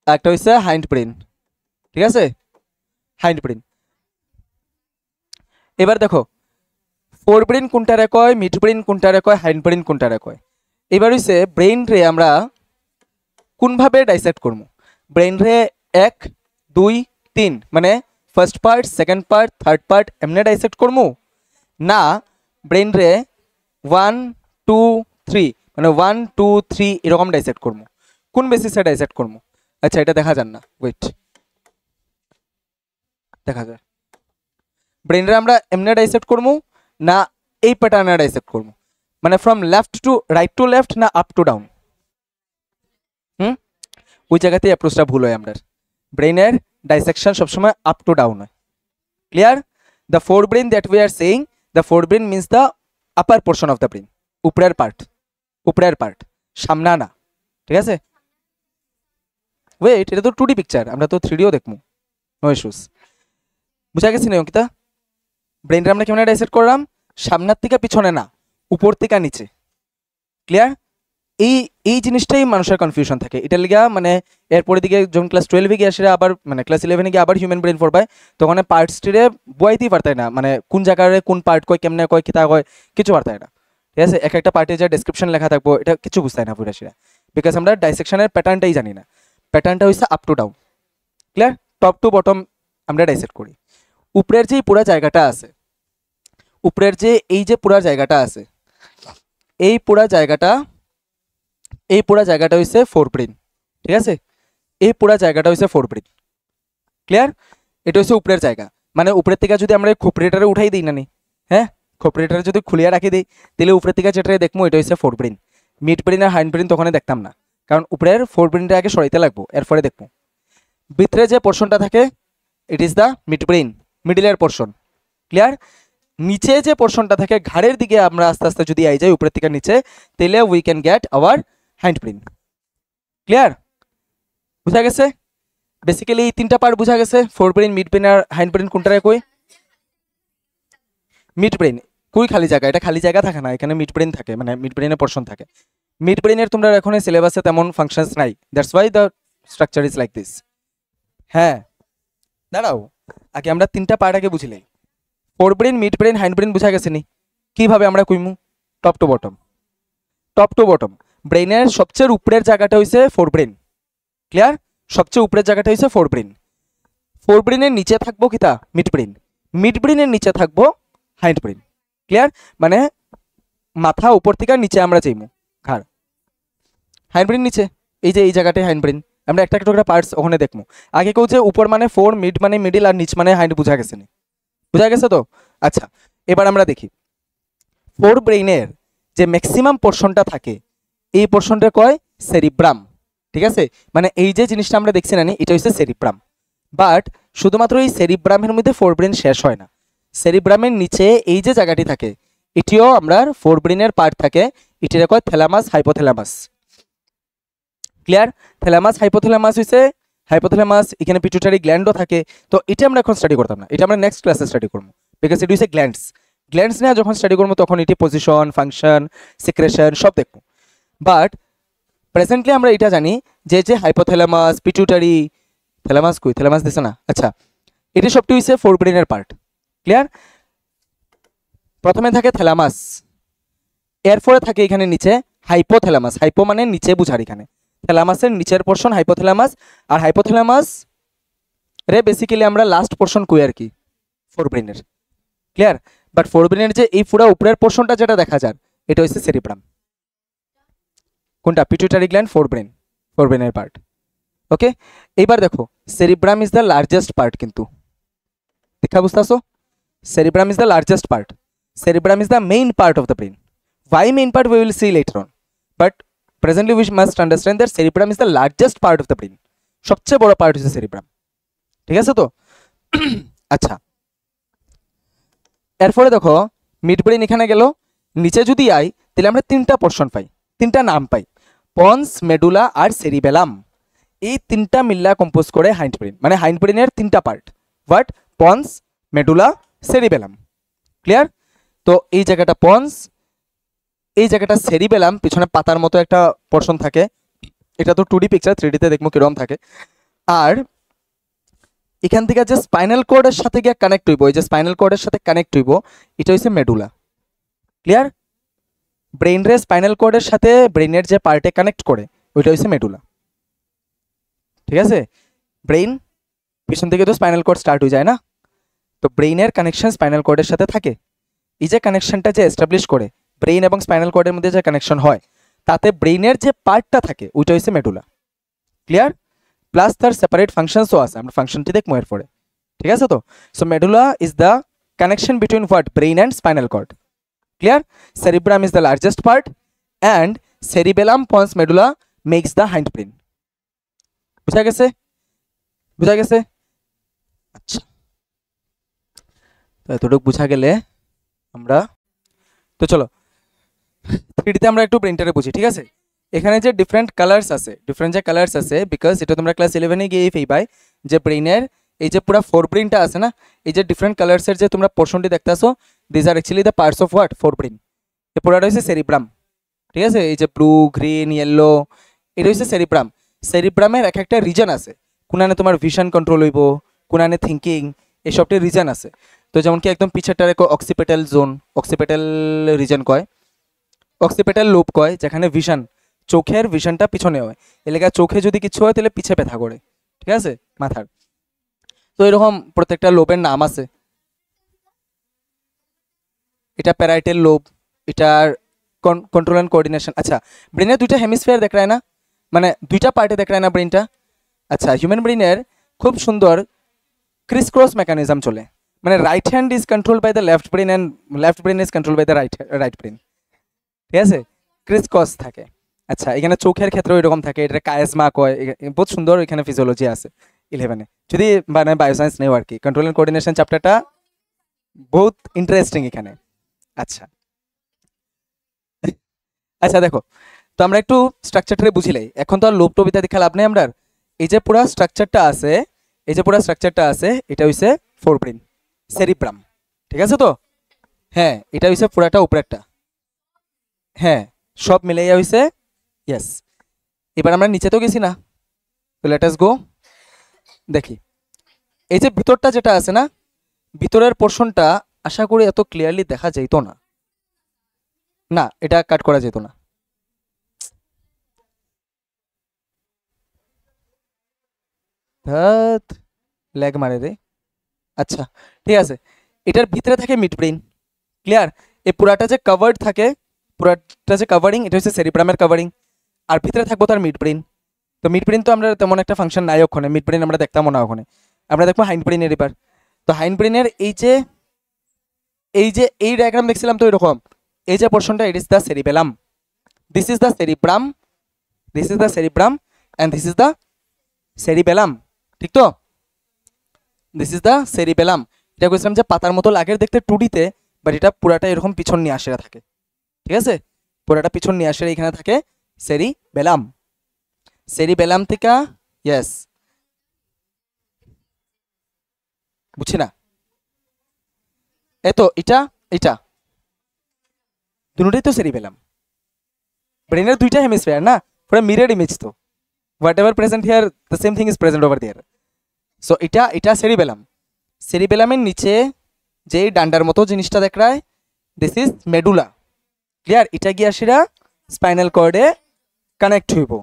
একটা হচ্ছে হাইন্ড ব্রেন, ঠিক আছে, হাইন্ড ব্রেন। এবার দেখো ফোর ব্রেন কোনটারে কয়, মিড ব্রেন কোনটারে কয়, হাইন্ড ব্রেন কোনটারে কয়। এবার হচ্ছে ব্রেন রে আমরা কোনভাবে ডাইসেক্ট করবো। ব্রেন রে 1 2 3 মানে first part, second part, third part এমনি ডাইসেক্ট করবো, না ব্রেন রে 1 2 3 মানে 1 2 3 এরকম ডাইসেক্ট করবো। কোন বেসিসে ডাইসেক্ট করবো? আচ্ছা এটা দেখা যান না, ওয়েট, দেখা যায়। ব্রেন রে আমরা এমনি ডাইসেক্ট করবো না এই প্যাটার্নে ডাইসেক্ট করবো, মানে from left to right to left না আপ টু ডাউন? ওই জায়গাতেই অ্যাপ্রোচটা ভুল হয় আমাদের। ব্রেনের ডাইসেকশন সবসময় আপ টু ডাউন হয়। Clear? The four brain that we are saying, the four brain means the upper portion of the brain, উপরের পার্ট, উপরের পার্ট, সামনা না, ঠিক আছে? ওয়েট, এটা তো 2D পিকচার, আমরা তো 3Dও দেখবো, নো ইস্যুস। বুঝা গেছি না অঙ্কিতা? ব্রেনটা আমরা কেমন ডাইসেক্ট করলাম? সামনের থেকে পিছনে না, উপর থেকে নিচে। ক্লিয়ার? এই এই জিনিসটাই মানুষের কনফিউশন থাকে। এটা লিগা মানে এরপরে দিকে যখন ক্লাস 12-এ গিয়ে আসে আবার মানে ক্লাস 11-এ গিয়ে আবার হিউম্যান ব্রেন পড়বায়, তখন পার্টসটিরে বইতেই পারতায় না, মানে কোন জায়গায় কোন পার্ট কয়, কেমনে কয়, কিতা কয়, কিছু পারতায় না। ঠিক আছে? এক একটা পার্টে যা ডেসক্রিপশন লেখা থাকবো এটা কিছু বুঝতায় না পুরা সেটা, বিকজ আমরা ডাইসেকশনের প্যাটার্নটাই জানি না। প্যাটার্নটা হচ্ছে up to down. Clear? Top to bottom আমরা ডাইসেক্ট করি। উপরের যে পুরা জায়গাটা আছে, উপরের যে এই যে পুরা জায়গাটা আছে, এই পুরা জায়গাটা, এই পুরা জায়গাটা হচ্ছে ফোর ব্রেন। ঠিক আছে? এই পুরা জায়গাটা হচ্ছে ফোর ব্রেন। ক্লিয়ার? এটা হচ্ছে উপরের জায়গা, মানে উপরের থেকে যদি আমরা খোপড়িটারে উঠাই দিই না নি, হ্যাঁ, খোপড়িটারে যদি খুলিয়া রাখি দিই, তাহলে উপরের থেকে যেটা দেখবো এটা হচ্ছে ফোর ব্রেন। মিড ব্রেন আর হাইন্ড ব্রেন তখন দেখতাম না, কারণ উপরের ফোর ব্রেনটা আগে সরাইতে লাগবো, এরপরে দেখবো। ভিতরে যে পোর্শনটা থাকে it is the mid brain, মিডিলের পোর্শন। ক্লিয়ার? নিচে যে পোর্শনটা থাকে ঘাড়ের দিকে আমরা আস্তে আস্তে যদি আই যাই উপরের থেকে নিচে, তাহলে we can get hour hind brain. Clear? বুঝা গেছে? বেসিক্যালি এই তিনটা পার্ট বুঝা গেছে, ফোর ব্রেন, মিড ব্রেন আর হাইন্ড ব্রেন। কোনটারে কই? মিড ব্রেন কই খালি জায়গা? এটা খালি জায়গা থাকে না, এখানে মিড ব্রেন থাকে, মানে মিড ব্রেনের পোর্শন থাকে। মিড ব্রেনের তোমরা এখন সিলেবাসে তেমন ফাংশনস নাই, that's why the structure is like this. হ্যাঁ দাঁড়াও, আগে আমরা তিনটা পার্ট আগে বুঝিলাই। Fore brain, mid brain, hind brain বুঝা গেছে নি? কিভাবে আমরা কইমু? Top to bottom. Top to bottom ব্রেনের সবচেয়ে উপরের জায়গাটা হইছে ফোর ব্রেন। ক্লিয়ার? সবচেয়ে উপরের জায়গাটা হইছে ফোর ব্রেন। ফোর ব্রেনের নিচে থাকবো কিতা? Mid brain. মিড ব্রেনের নিচে থাকবো হাইন্ড ব্রেন। ক্লিয়ার? মানে মাথা উপর থেকে নিচে আমরা যাইমু, ঘাড়। হাইন্ড ব্রেন নিচে, এই যে এই জায়গাটায় হাইন্ড ব্রেন। আমরা একটা একটা করে পার্টস ওখানে দেখবো। আগে কেউ যে উপর মানে ফোর, মিড মানে মিডিল, আর নিচ মানে হাইন্ড বুঝা গেছে নি? বুঝা গেছে তো? আচ্ছা এবার আমরা দেখি ফোর ব্রেইনের যে ম্যাক্সিমাম পোর্শনটা থাকে এই পোর্শনটা কয় সেরিব্রাম। ঠিক আছে? মানে এই যে জিনিসটা আমরা দেখছি না, এটা হচ্ছে সেরিব্রাম। বাট শুধুমাত্র এই সেরিব্রামের মধ্যে ফোর ব্রেন শেষ হয় না, সেরিব্রামের নিচে এই যে জায়গাটি থাকে এটিও আমরা ফোর ব্রেনের পার্ট থাকে, এটির কয় thalamus, hypothalamus. Clear? Thalamus, hypothalamus হইছে, হাইপোথ্যালামাস এখানে পিটুইটারি গ্ল্যান্ডও থাকে। তো এটা আমরা এখন স্টাডি করতাম না, এটা আমরা নেক্সট ক্লাসে স্টাডি করবো, বিকজ ইট হইছে গ্ল্যান্ডস। গ্ল্যান্ডস নিয়ে যখন স্টাডি করবো তখন এটি পজিশন, ফাংশন, সিক্রেশন সব দেখবো। বাট প্রেজেন্টলি আমরা এটা জানি যে যে হাইপোথ্যালামাস, পিটুইটারি, থ্যালামাস কই? থ্যালামাস দিছে না? আচ্ছা এটি সবটি হইছে ফোর ব্রেনের পার্ট। ক্লিয়ার? প্রথমে থাকে থ্যালামাস, এরপরে থাকে এখানে নিচে হাইপোথ্যালামাস। হাইপো মানে নিচে বুঝার, এখানে থ্যালামাসের নিচের পোর্শন হাইপোথ্যালামাস। আর হাইপোথ্যালামাস রে বেসিক্যালি আমরা লাস্ট পোর্শন কই আর কি, ফোর ব্রেনের। ক্লিয়ার? বাট ফোর ব্রেনের যে এই পুরো উপরের পোর্শনটা যেটা দেখা যায় এটা হচ্ছে সেরিব্রাম। কোনটা? Pituitary gland, four brain, four ব্রেনের পার্ট। ওকে, এইবার দেখো cerebrum is the largest part, কিন্তু দেখা বুঝতেছো? Cerebrum is the largest part, cerebrum is the main part of the brain. Why main part we will see later on, but presently we must understand that cerebrum is the largest part of the brain. সবচেয়ে বড় পার্ট হচ্ছে সেরিব্রাম। ঠিক আছে তো? আচ্ছা এরপরে দেখো মিড ব্রেন এখানে গেল, নিচে যদি আই তাহলে আমরা তিনটা পোর্শন পাই, তিনটা নাম পাই, পন্স, মেডুলা আর সেরিবেলাম। এই তিনটা মিল্লা কম্পোজ করে হাইন্ড ব্রেন, মানে হাইন্ড ব্রেনের তিনটা part, but ponds, medulla, cerebellum. Clear? তো এই জায়গাটা পন্স, এই জায়গাটা সেরিবেলাম, পিছনে পাতার মতো একটা পোর্শন থাকে। এটা তো 2D পিকচার, 3D তে দেখবো কিরকম থাকে। আর এখান থেকে যে স্পাইনাল কর্ডের সাথে গিয়ে কানেক্ট হইব, এই যে স্পাইনাল কর্ডের সাথে কানেক্ট হইব, এটা হচ্ছে মেডুলা। ক্লিয়ার? ব্রেইন রে স্পাইনাল কর্ডের সাথে ব্রেইনের যে পার্টে কানেক্ট করে ওইটা হচ্ছে মেডুলা। ঠিক আছে? ব্রেইন পিছন থেকে তো স্পাইনাল কর্ড স্টার্ট হয়ে যায় না, তো ব্রেইনের কানেকশন স্পাইনাল কর্ডের সাথে থাকে। এই যে কানেকশনটা যে এস্টাবলিশ করে ব্রেইন এবং স্পাইনাল কর্ডের মধ্যে যে কানেকশন হয়, তাতে ব্রেইনের যে পার্টটা থাকে ওইটা হচ্ছে মেডুলা। ক্লিয়ার? প্লাস তার সেপারেট ফাংশনসও আছে, আমরা ফাংশনটি দেখবো এরপরে। ঠিক আছে? তো so medulla is the connection between what? Brain and spinal cord. Clear? Cerebrum is the largest part and cerebellum pons medulla makes the hindbrain. বুঝা গেছে? বুঝা গেছে? আচ্ছা, তো এতটুকু বুঝা গেলে আমরা তো চলো 3D তে আমরা একটু ব্রেনটারে বুঝি। ঠিক আছে? এখানে যে ডিফারেন্ট কালার্স যে কালার্স আছে, বিকজ এটা তোমরা ক্লাস 11 গিয়ে পেয়ে যে ব্রেইনের এই যে পুরো ফোর ব্রেইনটা আছে না, এই যে ডিফারেন্ট কালার্সের যে তোমরা পোর্শনটি দেখতেছো, this are actually the parts of what? Forebrain. এই পুরাটা হচ্ছে সেরিব্রাম। ঠিক আছে? এই যে ব্লু, গ্রিন, ইয়েলো, এটা হচ্ছে সেরিব্রাম। সেরিব্রামের এক একটা রিজন আছে, কোনানে তোমার ভিশন কন্ট্রোল হইব, কোনানে থিঙ্কিং, এসবটির রিজন আছে। তো যেমন কি একদম পিছেরটারে অক্সিপেটাল জোন, অক্সিপেটাল রিজন কয়, অক্সিপেটাল লোব কয়, যেখানে ভিশন, চোখের ভিশনটা পিছনে হয়, এলাকা চোখে যদি কিছু হয় তাহলে পিছে ব্যথা করে। ঠিক আছে? মাথার। তো এরকম প্রত্যেকটা লোবের নাম আছে। এটা প্যারাইটাল লোব, এটার কন্ট্রোল অ্যান্ড কোঅর্ডিনেশন। আচ্ছা, ব্রেনের দুইটা হেমিস্ফিয়ার দেখ রায় না, মানে দুইটা পার্টে দেখ রায় না ব্রেনটা। আচ্ছা, হিউম্যান ব্রেনের খুব সুন্দর ক্রিস ক্রস মেকানিজম চলে, মানে right hand is control by the left brain and left brain is control by the right brain. ঠিক আছে? ক্রিস ক্রস থাকে। আচ্ছা, এখানে চোখের ক্ষেত্রেও এরকম থাকে, এটা কায়েজমা কয়, বহুত সুন্দর এখানে ফিজিওলজি আছে 11-এ, যদি মানে বায়োসায়েন্স নেও আর কি। কন্ট্রোল অ্যান্ড কোঅর্ডিনেশন চ্যাপ্টারটা বহুত ইন্টারেস্টিং এখানে। আচ্ছা আচ্ছা, দেখো তো আমরা একটু স্ট্রাকচারটা বুঝিলাই, এখন তো আর লোভ টোবিতা দেখা লাভ নেই আমরা। এই যে পুরা স্ট্রাকচারটা আছে, এই যে পুরা স্ট্রাকচারটা আছে, এটা হইছে ফোর ব্রেন, সেরিব্রাম। ঠিক আছে? তো হ্যাঁ, এটা হইছে পুরাটা উপরেরটা। হ্যাঁ, সব মিলাইয়া হইছে। ইয়েস। এবার আমরা নিচে তো গেছি না, তো লেট আস গো। দেখি এই যে ভিতরটা যেটা আছে না, ভিতরের পোর্শনটা আশা করি এত ক্লিয়ারলি দেখা যেত না, না এটা কাট করা যেত না। ধ্যাত, ল্যাগ মারে রে। আচ্ছা ঠিক আছে, এটার ভিতরে থাকে মিড ব্রেইন। ক্লিয়ার? এই পুরাটা যে কভার্ড থাকে, পুরাটা যে কভারিং, এটা হচ্ছে সেরিব্রামের কভারিং, আর ভিতরে থাকবো তার মিড ব্রেইন। তো মিড ব্রেইন তো আমরা তেমন একটা ফাংশন নাই ওখানে, মিড ব্রেইন আমরা দেখতাম না ওখানে, আমরা দেখবো হাইন্ড ব্রেইনের। এবার তো হাইন্ড ব্রেইনের এই যে এই ডায়াগ্রাম দেখছিলাম তো এরকম, এই যে পোর্শনটা, ইট is the cerebellum, this is the cerebrum, this is the cerebrum and this is the cerebellum. ঠিক তো? This is the cerebellum. এটা বলছিলাম যে পাতার মতো লাগের দেখতে 2D-তে, বাট এটা পুরাটা এরকম পিছন নিয়ে আসে থাকে। ঠিক আছে? পুরাটা পিছন নিয়ে আসে এখানে থাকে সেরিবেলাম। সেরিবেলাম থেকে ইয়েস, বুঝছি না এতো এটা এটা দুটোই তো সেরিবেলাম। ব্রেনের দুইটা হেমিস্ফিয়ার না, পুরো মিরর ইমেজ তো, whatever present here the same thing is present over there. So এটা সেরিবেলাম। সেরিবেলামের নিচে যে ডান্ডার মতো জিনিসটা দেখ রায়, দিস ইজ মেডুলা। ক্লিয়ার? এটা গিয়ে সেটা স্পাইনাল কর্ডে কানেক্ট হইব।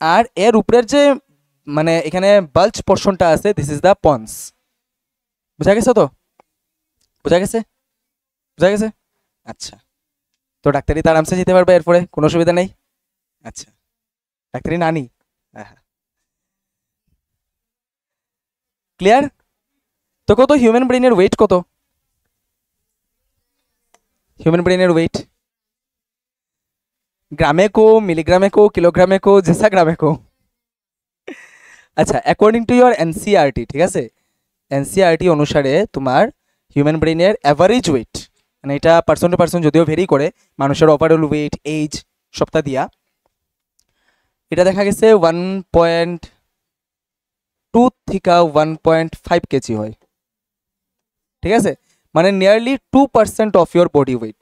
আর এর উপরের যে মানে এখানে বাল্জ পোর্শনটা আছে, দিস ইজ দ্য পন্স। বুঝা গেছে তো? বুঝা গেছে? বুঝা গেছে? আচ্ছা, তো ডাক্তারি তো আরামসে যেতে পারবে এরপরে, কোনো অসুবিধা নেই। আচ্ছা, ডাক্তারি নানি। হ্যাঁ, ক্লিয়ার? তো কত হিউম্যান ব্রেইনের ওয়েট কত? হিউম্যান ব্রেইনের ওয়েট গ্রামে কো, মিলিগ্রামে কো, কিলোগ্রামে কো, জেসা গ্রামে কো? আচ্ছা, অ্যাকর্ডিং টু ইয়োর এনসিআরটি, ঠিক আছে, এনসিআরটি অনুসারে তোমার হিউম্যান ব্রেইনের অ্যাভারেজ ওয়েট, মানে এটা পার্সন টু পার্সন যদিও ভেরি করে, মানুষের ওভারঅল ওয়েট, এজ সবটা দিয়া, এটা দেখা গেছে 1.2 থেকে 1.5 কেজি হয়। ঠিক আছে? মানে nearly 2% of your body weight,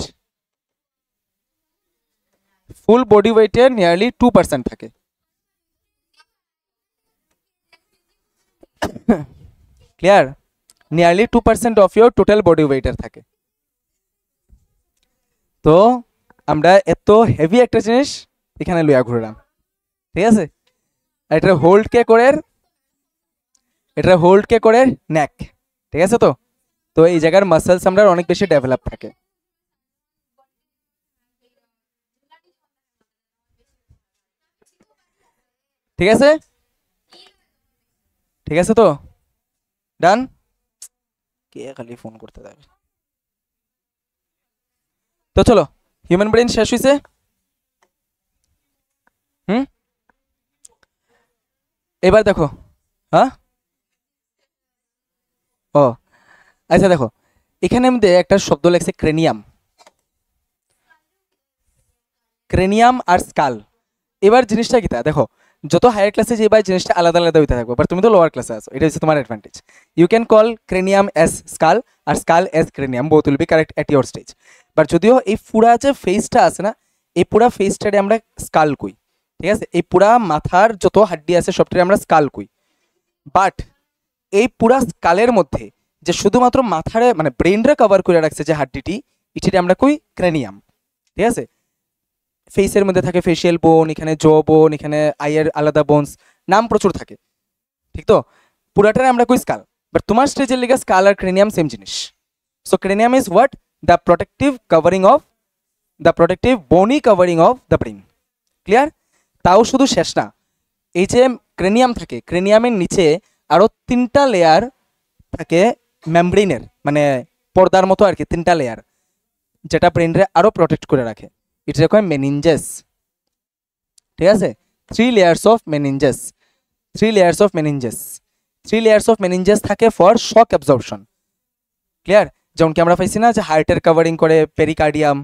full body ওয়েটের নিয়ারলি 2% থাকে। Clear? Nearly 2% of your total body ওয়েটের থাকে। তো আমরা এত হেভি একটা জিনিস এখানে লইয়া ঘুরলাম, ঠিক আছে? এটা হোল্ড কে করে নেক, ঠিক আছে? তো তো এই জায়গার মাসেলস আমরা অনেক বেশি ডেভেলপ থাকে। ঠিক আছে, ঠিক আছে, তো ডান। কে খালি ফোন করতে যাবে? তো চলো, হিউম্যান ব্রেন শেষ হয়েছে। এবার দেখো। হ্যাঁ, ও আচ্ছা, দেখো এখানে মধ্যে একটা শব্দ লেখছে ক্রেনিয়াম। ক্রেনিয়াম আর স্কাল। এবার জিনিসটা কি তা দেখো, যত হায়ার ক্লাসে যে এবার জিনিসটা আলাদা আলাদা হইতে থাকবো, বাট তুমি তো লোয়ার ক্লাসে আছো, এটা হচ্ছে তোমার advantage. You can call cranium as skull আর skull as cranium, both will be correct at your stage. But যদিও এই পুরা যে ফেসটা আছে না, এই পুরা ফেসটারে আমরা স্কাল কই, ঠিক আছে? এই পুরা মাথার যত হাড্ডি আছে সবটারে আমরা স্কাল কই। বাট এই পুরা স্কালের মধ্যে যে শুধুমাত্র মাথারে মানে ব্রেনরে কভার করে রাখছে যে হাড্ডিটি, এটিতে আমরা কই ক্রেনিয়াম, ঠিক আছে? ফেসের মধ্যে থাকে ফেশিয়াল বোন, এখানে জ বোন, এখানে আইয়ের আলাদা বোনস, নাম প্রচুর থাকে, ঠিক? তো পুরাটারে আমরা কই স্কাল। বাট তোমার স্টেজের লিগে স্কাল আর ক্রেনিয়াম সেম জিনিস। So cranium is what? The protective bony covering of the brain. Clear? তাও শুধু শেষ না, এই যে ক্রেনিয়াম থাকে, ক্রেনিয়ামের নিচে আরো 3টা লেয়ার থাকে মেমব্রেনের, মানে পর্দার মতো আর কি, 3টা লেয়ার, যেটা ব্রেনরে আরো প্রোটেক্ট করে রাখে। এটা কয় মেনিনজেস, ঠিক আছে? 3 layers of meninges, 3 layers of meninges থাকে ফর শক অ্যাবজর্পশন। ক্লিয়ার? যেমন কি আমরা পাইছি না যে হার্টের কাভারিং করে পেরিকার্ডিয়াম,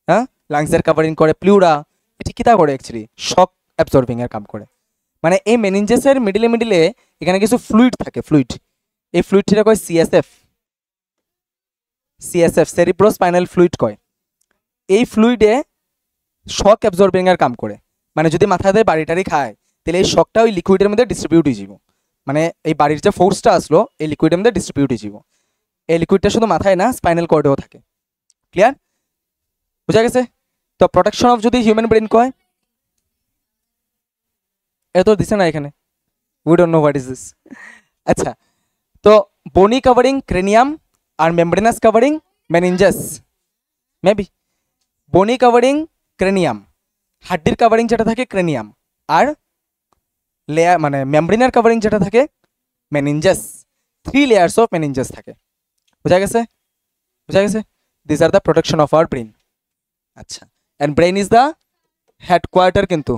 হ্যাঁ, লাংসের কাভারিং করে প্লিউরা, এটি কিতা করে অ্যাকচুয়ালি শক অ্যাবজর্বিং এর কাম করে। মানে এই মেনিনজেসের মিডিলে এখানে কিছু ফ্লুইড থাকে, এই ফ্লুইডটা কয় সিএসএফ, সেরিব্রোস্পাইনাল ফ্লুইড কয়। এই ফ্লুইডে শক অ্যাবজর্বিং এর কাম করে। মানে যদি মাথাতে বাড়িটারি খায়, তাহলে এই শকটা ওই লিকুইডের মধ্যে ডিস্ট্রিবিউট হয়ে যাব। মানে এই বাড়ির যে ফোর্সটা আসলো এই লিকুইডের মধ্যে ডিস্ট্রিবিউট হয়ে যাব। এই লিকুইডটা শুধু মাথায় না, স্পাইনাল কর্ডেও থাকে। ক্লিয়ার? বুঝা গেছে? তো প্রোটেকশন অফ যদি হিউম্যান ব্রেন কয়, এটা তো দিছে না এখানে, we don't know what is this. আচ্ছা, তো বোনি কাভারিং ক্রেনিয়াম আর membranous covering meninges, maybe. Bony covering cranium, হাড্ডির কাভারিং যেটা থাকে ক্রেনিয়াম, আর লেয়ার মানে মেমব্রেনার কাভারিং যেটা থাকে মেনিনজাস। 3 লেয়ার্স অফ মেনিনজাস থাকে। বুঝা গেছে? This are the protection of our brain. আচ্ছা, and brain is the headquarter, কিন্তু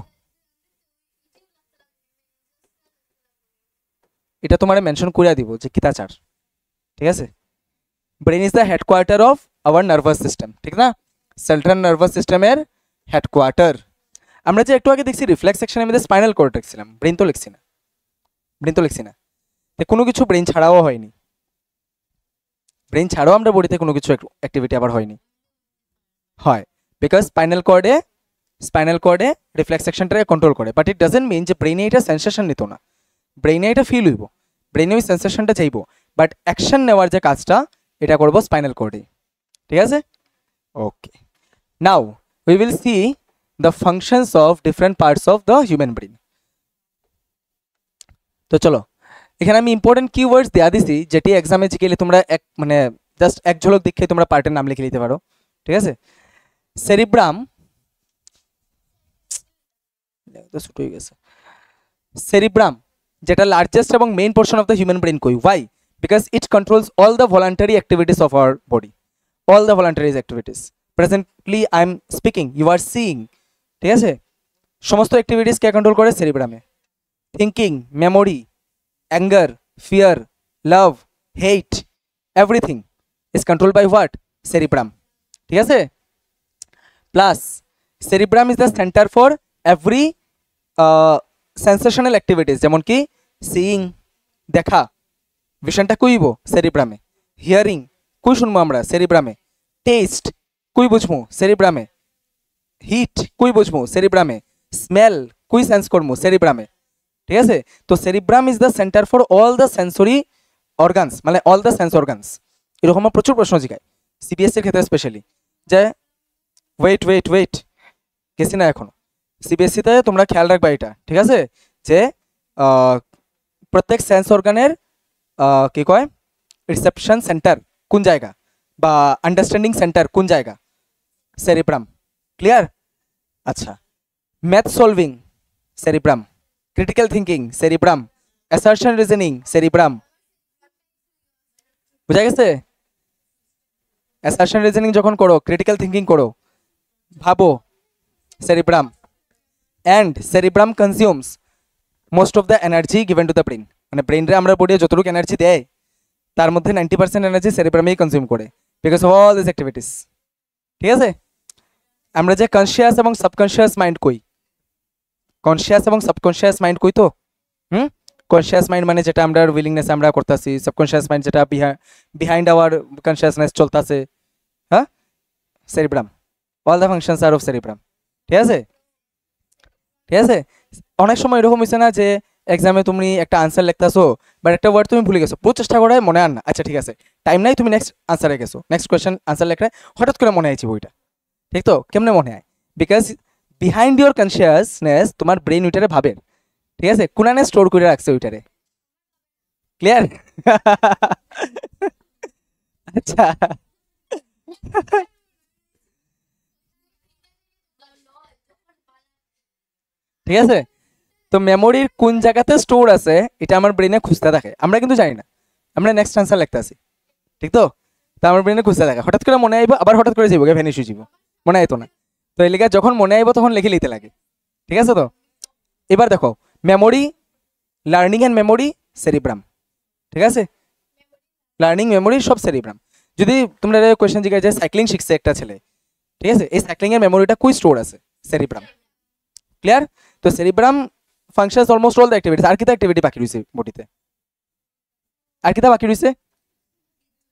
এটা তোমার মেনশন করে দিব যে কিতা চার, ঠিক আছে? Brain is the headquarter of our nervous system, ঠিক না? সেন্ট্রাল নার্ভাস সিস্টেমের হেডকোয়ার্টার। আমরা যে একটু আগে দেখছি রিফ্লেক্স সেকশনের মধ্যে স্পাইনাল কর্ড লিখছিলাম, ব্রেন তো লিখছি না। কোনো কিছু ব্রেন ছাড়াও হয়নি, ব্রেন ছাড়াও আমরা বডিতে কোনো কিছু অ্যাক্টিভিটি আবার হয়নি, হয় বিকজ স্পাইনাল কর্ডে রিফ্লেক্স সেকশনটাকে কন্ট্রোল করে। বাট ইট ডাজেন্ট মিন যে ব্রেনে এটা সেন্সেশন নিত না, ব্রেনে এটা ফিল হইব, ব্রেনে ওই সেন্সেশনটা চাইব, বাট অ্যাকশন নেওয়ার যে কাজটা এটা করবো স্পাইনাল কর্ডে, ঠিক আছে? Okay, now we will see the functions of different parts of the human brain. তো চলো, এখানে আমি ইম্পর্টেন্ট কিওয়ার্ডস দেওয়া দিছি, যেটি এক্সামে গেলে তোমরা মানে জাস্ট এক ঝলক দেখে তোমরা পার্টের নাম লিখে নিতে পারো, ঠিক আছে? সেরিব্রাম, ছোট হয়ে গেছে। সেরিব্রাম যেটা লার্জেস্ট এবং main portion of the human brain কই, why? Because it controls all the voluntary activities of our body, all the voluntary activities. Presently I am speaking, you are seeing, ঠিক আছে? সমস্ত অ্যাক্টিভিটিস কে কন্ট্রোল করে? সেরিব্রামে। Thinking, memory, anger, fear, love, hate, everything is control by what? Cerebrum, ঠিক আছে? Plus cerebrum is the centre for every sensational activities, যেমন কি সিইং, দেখা, ভিশনটা কইব সেরিব্রামে। হিয়ারিং, কই শুনবো আমরা? সেরিব্রামে। টেস্ট, কই বুঝবো? সেরিব্রামে। হিট, কই বুঝবো? সেরিব্রামে। স্মেল, কই সেন্স করবো? সেরিব্রামে। ঠিক আছে? তো cerebrum is the centre for all the sensory organs, মানে অল দ্য সেন্স অর্গানস। এরকম প্রচুর প্রশ্ন জিগায় সিবিএসসির ক্ষেত্রে স্পেশালি, যে ওয়েট গেছি না এখনো। সিবিএসসিতে তোমরা খেয়াল রাখবা এটা, ঠিক আছে, যে প্রত্যেক সেন্স অর্গানের কি কয় রিসেপশন সেন্টার কোন জায়গা, বা আন্ডারস্ট্যান্ডিং সেন্টার কোন জায়গা, সেরিব্রাম। ক্লিয়ার? আচ্ছা, math solving cerebrum, critical thinking cerebrum, assertion reasoning cerebrum. বুঝা গেছে? অ্যাসারশন রিজনিং যখন করো, ক্রিটিক্যাল থিঙ্কিং করো, ভাবো, cerebrum. And cerebrum consumes most of the energy given to the brain, মানে ব্রেনরে আমরা বডি যতটুকু এনার্জি দেয় তার মধ্যে 90% এনার্জি সেরিব্রামেই কনজিউম করে, because of all this activities. ঠিক আছে? আমরা যে কনসিয়াস এবং সাবকনসিয়াস মাইন্ড কই, কনসিয়াস এবং সাবকনসিয়াস মাইন্ড কই তো, কনসিয়াস মাইন্ড মানে যেটা আমরা উইলিংনেস আমরা করতেছি, সাবকনসিয়াস মাইন্ড যেটা বিহাইন্ড আওয়ার কনসিয়াসনেস চলতেছে, হ্যাঁ, cerebrum. All the functions are of cerebrum. ঠিক আছে? ঠিক আছে? অনেক সময় এরকম হয়েছে না যে এক্সামে তুমি একটা আনসার লিখতেছো, বাট একটা ওয়ার্ড তুমি ভুলে গেছো, বহু চেষ্টা করে মনে আন না, আচ্ছা ঠিক আছে টাইম নাই, তুমি নেক্সট আনসারে গেছো, নেক্সট কোয়েশ্চেন আনসার লেখা, হঠাৎ করে মনে আইছি বইটা, ঠিক তো? কেমনে মনে হয়? বিকজ বিহাইন্ড ইউর কনসিয়াসনেস তোমার ব্রেন ওইটারে ভাবে, ঠিক আছে, কোনানে স্টোর করে রাখছে ওইটারে। ক্লিয়ার? আচ্ছা, ঠিক আছে। তো মেমোরির কোন জায়গাতে স্টোর আছে এটা আমার ব্রেনে খুঁজতে থাকে, আমরা কিন্তু জানি না, আমরা নেক্সট আনসার লিখতে আসি, ঠিক তো? তো আমার ব্রেনে খুঁজতে থাকে, হঠাৎ করে মনে আইব, আবার হঠাৎ করে যাবো ভ্যানিশ হয়ে যাব, মনে আইতো না। তো এই লিখা যখন মনে আইব তখন লিখে লিতে লাগে, ঠিক আছে? তো এবার দেখো, memory, learning and memory cerebrum, ঠিক আছে, লার্নিং মেমোরি সব সেরিব্রাম। যদি তোমরা কোয়েশ্চেন জিজ্ঞাসা যে সাইক্লিং শিখছে একটা ছেলে, ঠিক আছে, এই সাইক্লিং এর মেমোরিটা কই স্টোর আছে? সেরিব্রাম। ক্লিয়ার? তো cerebrum functions almost all the activities. আর কিটা অ্যাক্টিভিটি বাকি রয়েছে বডিতে? আর কিটা বাকি রয়েছে?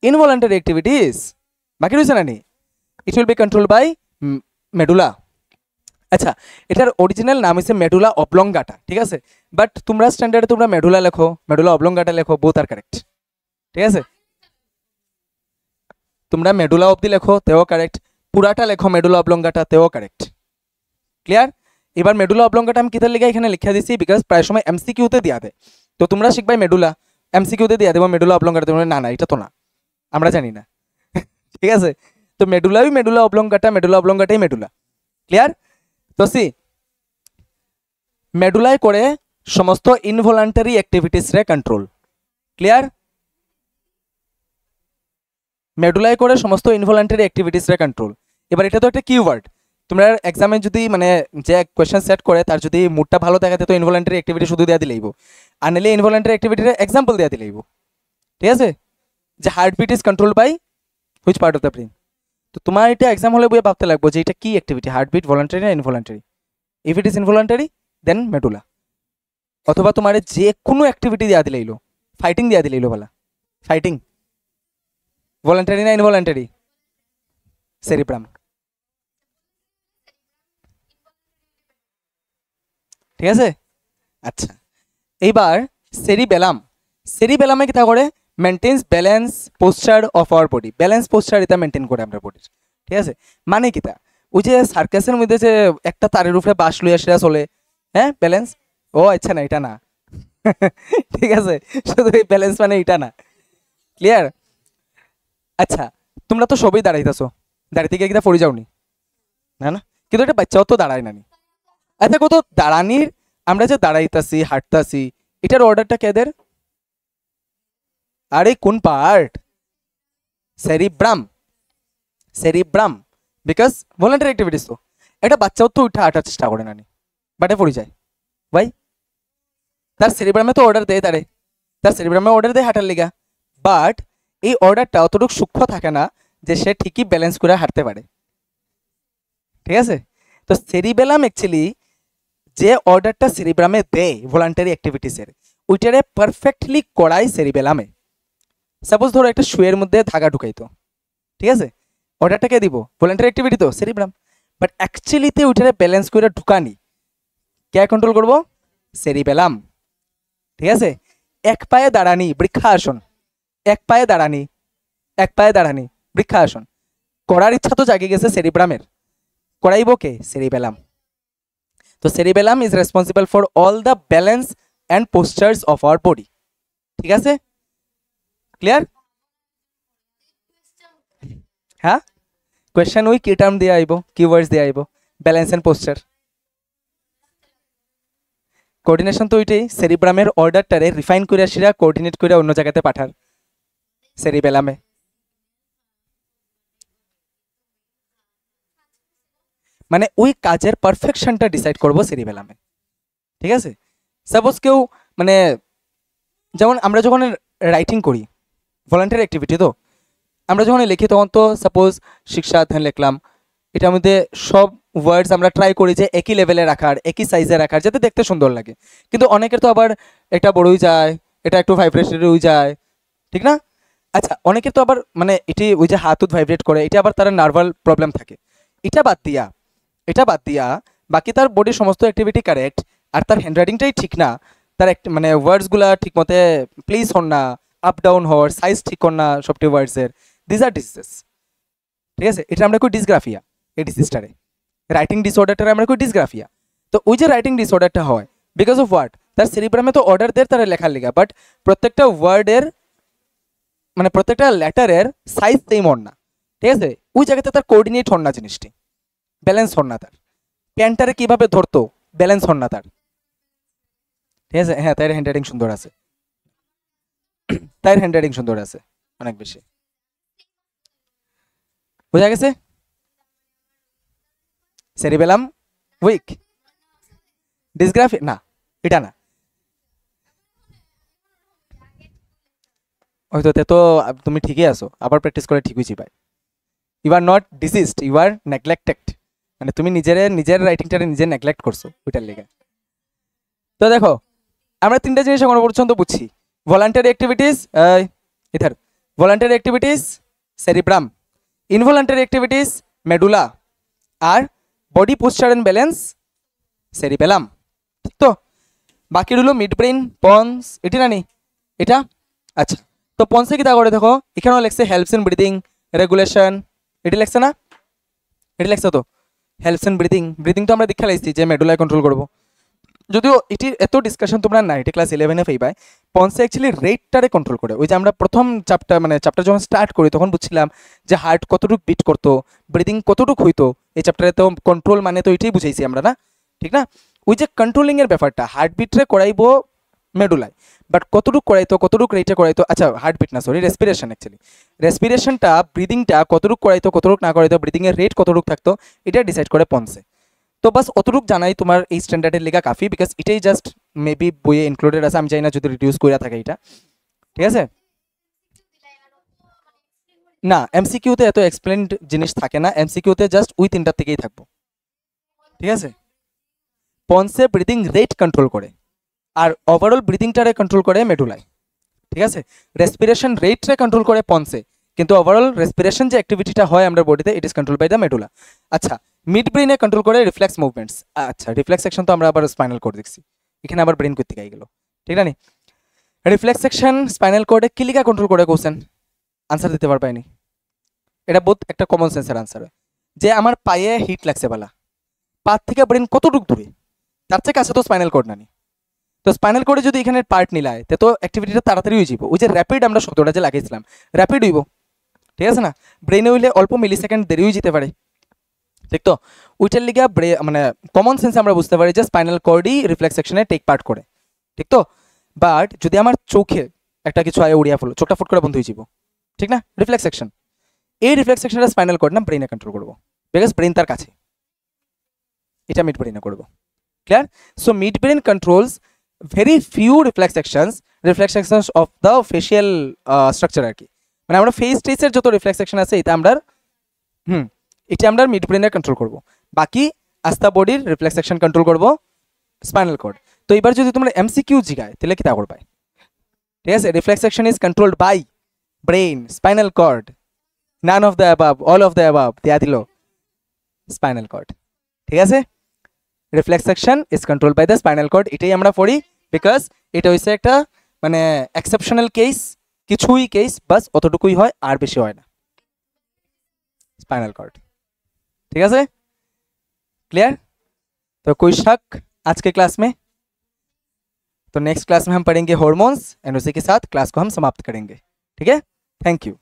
ইনভলন্টারি অ্যাক্টিভিটিস বাকি রয়েছে না নি? It will be control by medulla. আচ্ছা, এটার অরিজিনাল নাম হচ্ছে মেডুলা অবলঙ্গাটা, ঠিক আছে, বাট তোমরা স্ট্যান্ডার্ডে তোমরা মেডুলা লেখো, মেডুলা অবলঙ্গাটা লেখো, বোথ আর কারেক্ট, ঠিক আছে। তোমরা মেডুলা অবধি লেখো তেও কারেক্ট, পুরাটা লেখো মেডুলা অবলঙ্গাটা তেও কারেক্ট। ক্লিয়ার? এবার মেডুলা অবলঙ্গাটা আমি কিতার লিখে এখানে লিখে দিচ্ছি, বিকজ প্রায় সময় এমসিকিউতে দিয়া দেয়, তো তোমরা শিখবাই মেডুলা, এমসিকিউতে দিয়া দেবো মেডুলা অবলঙ্গাটা, তোমরা না না এটা তো না, আমরা জানি না। ঠিক আছে? তো মেডুলাই মেডুলা অবলঙ্গাটা, মেডুলা অবলঙ্গাটাই মেডুলা। ক্লিয়ার? তো সি মেডুলাই করে সমস্ত ইনভলান্টারি অ্যাক্টিভিটিস রে কন্ট্রোল। ক্লিয়ার? মেডুলাই করে সমস্ত ইনভলান্টারি অ্যাক্টিভিটিস রে কন্ট্রোল। এবার এটা তো একটা কিওয়ার্ড, তোমরা এক্সামে যদি মানে যে কোয়েশ্চেন সেট করে তার যদি মুডটা ভালো থাকে তো ইনভলান্টারি অ্যাক্টিভিটি শুধু দেওয়া দিলেইব, আর নাহলে ইনভলান্টারি অ্যাক্টিভিটির এক্সাম্পল দেওয়া দিলেইব। ঠিক আছে? যে heartbeat is control by which part of the brain. তো তোমার এটা এক্সাম হলে বইয়ে ভাবতে লাগবো যে এটা কি অ্যাক্টিভিটি, হার্টবিট ভলান্টারি না involuntary. If it is involuntary then medulla, অথবা তোমার যে কোনো অ্যাক্টিভিটি দেওয়া দিলেইলো, ফাইটিং দেওয়া দিলেইলো বলা, ফাইটিং ভলান্টারি না ইনভলান্টারি? সেরিব্রাম। ঠিক আছে? আচ্ছা, এইবার সেরিবেলাম, সেরিবেলামে কিতা করে? Maintains balance posture of our body, balance posture এটা মেনটেন করে আমরা বডির। ঠিক আছে? মানে কিতা? ওই যে সার্কাসের মধ্যে যে একটা তারের উপরে বাঁশ লইয়া সেটা চলে, হ্যাঁ, ব্যালেন্স। ও আচ্ছা, না এটা না। ঠিক আছে, শুধু এই ব্যালেন্স মানে এটা না। ক্লিয়ার? আচ্ছা, তোমরা তো সবই দাঁড়াইতেছো, দাঁড়িয়ে থেকে কিতা পড়ে যাওনি, না না, কিন্তু এটা বাচ্চাও তো দাঁড়ায় নানি। আচ্ছা, কত দাঁড়ানির, আমরা যে দাঁড়াইতাছি হাঁটতাছি, এটার অর্ডারটা কেদের? আরে কোন part? Cerebrum, cerebrum, because voluntary activities তো। একটা বাচ্চাও তো উঠে হাঁটার চেষ্টা করে নানি, বাটে পড়ে যায় ভাই, তার সেরিব্রামে তো অর্ডার দেয়, তার সেরিব্রামে অর্ডার দেয় হাঁটার লিগা, বাট এই অর্ডারটা অতটুকু সূক্ষ্ম থাকে না যে সে ঠিকই ব্যালেন্স করে হাঁটতে পারে। ঠিক আছে? তো সেরিবেলাম অ্যাকচুয়ালি যে অর্ডারটা সেরিব্রামে দেয় ভলান্টারি অ্যাক্টিভিটিসের, ওইটারে পারফেক্টলি করাই সেরিবেলামে। সাপোজ ধরো একটা শুয়ের মধ্যে ধাগা ঢুকাইতো, ঠিক আছে, অর্ডারটা কে দিব? ভলান্টারি অ্যাক্টিভিটি তো, সেরিব্রাম। বাট অ্যাকচুয়ালিতে ওইটারে ব্যালেন্স করে ঢুকানি কে কন্ট্রোল করবো? সেরিবেলাম। ঠিক আছে, এক পায়ে দাঁড়ানি বৃক্ষাসন, এক পায়ে দাঁড়ানি, এক পায়ে দাঁড়ানি বৃক্ষাসন করার ইচ্ছা তো জাগে গেছে সেরিব্রামের, করাইব কে? সেরিবেলাম। তো cerebellum is responsible for all the balance and posters of our body. ঠিক আছে, ক্লিয়ার? হ্যাঁ, কোয়েশ্চেন ওই কি টার্ম দিয়ে আইব, কি ওয়ার্ডস দিয়ে আইব? Balance and poster. কোঅর্ডিনেশন তো ওইটাই, সেরিব্রামের অর্ডারটারে রিফাইন করে সেটা কোঅর্ডিনেট করে অন্য জায়গাতে পাঠার সেরিবেলামে। মানে ওই কাজের পারফেকশনটা ডিসাইড করবো সেরিবেলামে। ঠিক আছে, সাপোজ কেউ মানে যেমন আমরা যখন রাইটিং করি ভলান্টিয়ার অ্যাক্টিভিটি, তো আমরা যখন লিখি তখন তো সাপোজ শিক্ষা ধ্যান লিখলাম, এটার মধ্যে সব ওয়ার্ডস আমরা ট্রাই করি যে একই লেভেলে রাখার, একই সাইজে রাখার, যাতে দেখতে সুন্দর লাগে। কিন্তু অনেকের তো আবার এটা বড়ই যায়, এটা একটু ভাইব্রেটেড হয়ে যায়, ঠিক না? আচ্ছা, অনেকের তো আবার মানে এটি ওই যে হাত ভাইব্রেট করে, এটা আবার তার নার্ভাল প্রবলেম থাকে। এটা বাদ দিয়া, এটা বাদ দিয়া বাকি তার বডির সমস্ত অ্যাক্টিভিটি কারেক্ট, আর তার হ্যান্ডরাইটিংটাই ঠিক না, তার মানে ওয়ার্ডসগুলা ঠিক মতে প্লেস হন না, আপ ডাউন হওয়ার, সাইজ ঠিক হন না সবটি ওয়ার্ডসের, দিস আর ডিজিজেস। ঠিক আছে, এটা আমরা কই ডিসগ্রাফিয়া, এই ডিজিজটারে রাইটিং ডিসঅর্ডারটারে আমরা কই ডিসগ্রাফিয়া। তো ওই যে রাইটিং ডিসঅর্ডারটা হয় বিকজ অফ হোয়াট? তার সেরিব্রামে তো অর্ডার দেয় তারা লেখার লেখা, বাট প্রত্যেকটা ওয়ার্ডের মানে প্রত্যেকটা লেটারের সাইজ সেম হন না। ঠিক আছে, ওই জায়গাতে তার কোঅর্ডিনেট হন না, জিনিসটি ব্যালেন্স হন না, তার প্যান্টারে কিভাবে ধরতো ব্যালেন্স হন না তার। ঠিক আছে, হ্যাঁ, তার হ্যান্ডরাইটিং সুন্দর আছে, তার হ্যান্ডরাইটিং সুন্দর আছে অনেক বেশি। বোঝা গেছে? সেরিবেলাম উইক, ডিসগ্রাফি না, এটা না। হয়তো তো তুমি ঠিকই আছো, আবার প্র্যাকটিস করে ঠিক হয়েছি ভাই। You are not diseased, you are neglected, মানে তুমি নিজের রাইটিংটারে নিজে নেগলেক্ট করছো ওইটার লেগে। তো দেখো, আমরা তিনটা জিনিস এখনো পর্যন্ত বুঝছি। ভলান্টারি অ্যাক্টিভিটিস, ইধার voluntary activities cerebrum, involuntary activities medulla, আর body posture and balance cerebellum. ঠিক তো? বাকি রইল মিড ব্রেন, পন্স, এটি না নি এটা। আচ্ছা, তো পন্সে কি তা করে দেখো, এখানেও লেখছে হেল্পস ইন ব্রিদিং রেগুলেশন, এটি লেখছে না? এটি লেখছে তো হেল্পস ইন ব্রিদিং, ব্রিদিং তো আমরা দীক্ষা লাইছি যে মেডুলায় কন্ট্রোল করবো, যদিও এটির এত ডিসকাশন তোমরা না, এটি ক্লাস 11-এ পাইবাই। পন্সে অ্যাকচুয়ালি রেটটারে কন্ট্রোল করে। ওই যে আমরা প্রথম চ্যাপ্টার যখন স্টার্ট করি তখন বুঝছিলাম যে হার্ট কতটুকু বিট করতো, ব্রিদিং কতটুকু হইতো, এই চ্যাপ্টারে তো কন্ট্রোল মানে তো এটাই বুঝাইছি আমরা, না? ঠিক না? ওই যে কন্ট্রোলিংয়ের ব্যাপারটা হার্টবিটরে করাইবো মেডুলায়, বাট কতটুকু করাইতো, কতটুকু রেটে করাইতো, আচ্ছা হার্টবিট না, সরি রেসপিরেশন, অ্যাকচুয়ালি রেসপিরেশনটা ব্রিদিংটা কতটুকু করাইতো, কতটুকু না করাইতো, ব্রিদিংয়ের রেট কতটুকু থাকতো, এটা ডিসাইড করে পন্সে। তো বাস অতটুকু জানাই তোমার এই স্ট্যান্ডার্ডের লেখা কাফি, বিকজ এটাই জাস্ট মেবি বইয়ে ইনক্লুডেড আছে, আমি চাই না যদি রিডিউস করে থাকে এটা। ঠিক আছে, না এমসিকিউতে এত এক্সপ্লেনড জিনিস থাকে না, এমসিকিউতে জাস্ট ওই তিনটার থেকেই থাকবো। ঠিক আছে, পন্সে ব্রিদিং রেট কন্ট্রোল করে, আর ওভারঅল ব্রিদিংটারে কন্ট্রোল করে মেডুলায়। ঠিক আছে, রেসপিরেশন রেটরে কন্ট্রোল করে পন্সে, কিন্তু ওভারঅল রেসপিরেশন যে অ্যাক্টিভিটিটা হয় আমরা বডিতে, it is control by the medulla. আচ্ছা, মিড ব্রেনে কন্ট্রোল করে রিফ্লেক্স মুভমেন্টস। আচ্ছা, রিফ্লেক্স সেকশন তো আমরা আবার স্পাইনাল কোড দেখছি, এখানে আবার ব্রেন করতে গেল, ঠিক না? রিফ্লেক্স সেকশন স্পাইনাল কোডে কিলিকা কন্ট্রোল করে কোশ্চেন আনসার দিতে পারবাইনি। এটা বহুত একটা কমন সেন্সের আনসার, যে আমার পায়ে হিট লাগছে বেলা, পা থেকে ব্রেন কতটুকু দূরে, তার থেকে কাছে তো স্পাইনাল কোড নানি। তো স্পাইনাল কোডে যদি এখানে পার্ট নিলায় তো অ্যাক্টিভিটিটা তাড়াতাড়ি হয়ে যাব। ওই যে র্যাপিড আমরা শব্দটা যে লাগাইছিলাম, র্যাপিড হইব, ঠিক আছে না? ব্রেনে হইলে অল্প মিলি সেকেন্ড দেরি হয়ে যেতে পারে, ঠিক তো? ওইটার লিগে মানে কমন সেন্সে আমরা বুঝতে পারি যে স্পাইনাল কর্ডই রিফ্লেক্স সেকশনে টেক পার্ট করে, ঠিক তো? বাট যদি আমার চোখে একটা কিছু আয় উড়িয়া ফেলো, চোখটা ফুট করে বন্ধ হয়ে যাব, ঠিক না? রিফ্লেক্স সেকশন, এই রিফ্লেক্স সেকশনটা স্পাইনাল কর্ড না ব্রেনে কন্ট্রোল করবো, বিকজ ব্রেন তার কাছে, এটা মিড ব্রেনে করবো। Clear? So mid brain controls very few reflex sections of the facial structure আর কি। মানে আমরা ফেস টেসের যত রিফ্লেক্স সেকশন আছে এটা আমরা এটা আমরা মিড ব্রেনে কন্ট্রোল করব, বাকি আস্তা বডির রিফ্লেক্স সেকশন কন্ট্রোল করব স্পাইনাল কর্ড। তো এবার যদি তোমরা এমসিকিউ জিগায় তাহলে কি তা করবে? ঠিক আছে, reflex section is controlled by brain, spinal cord, none of the above, all of the above দেয়া দিল স্পাইনাল কর্ড। ঠিক আছে, reflex section is controlled by the spinal cord, এটাই আমরা পড়ি বিকজ এটা হইছে একটা মানে এক্সেপশনাল কেস, কিছুই কেস, বাস অতটুকুই হয়, আর বেশি হয় না। स्पाइनल कॉर्ड, ठीक है, क्लियर। तो कोई शक आज के क्लास में? तो नेक्स्ट क्लास में हम पढ़ेंगे हॉर्मोन्स एंड उसी के साथ क्लास को हम समाप्त करेंगे, ठीक है। Thank you.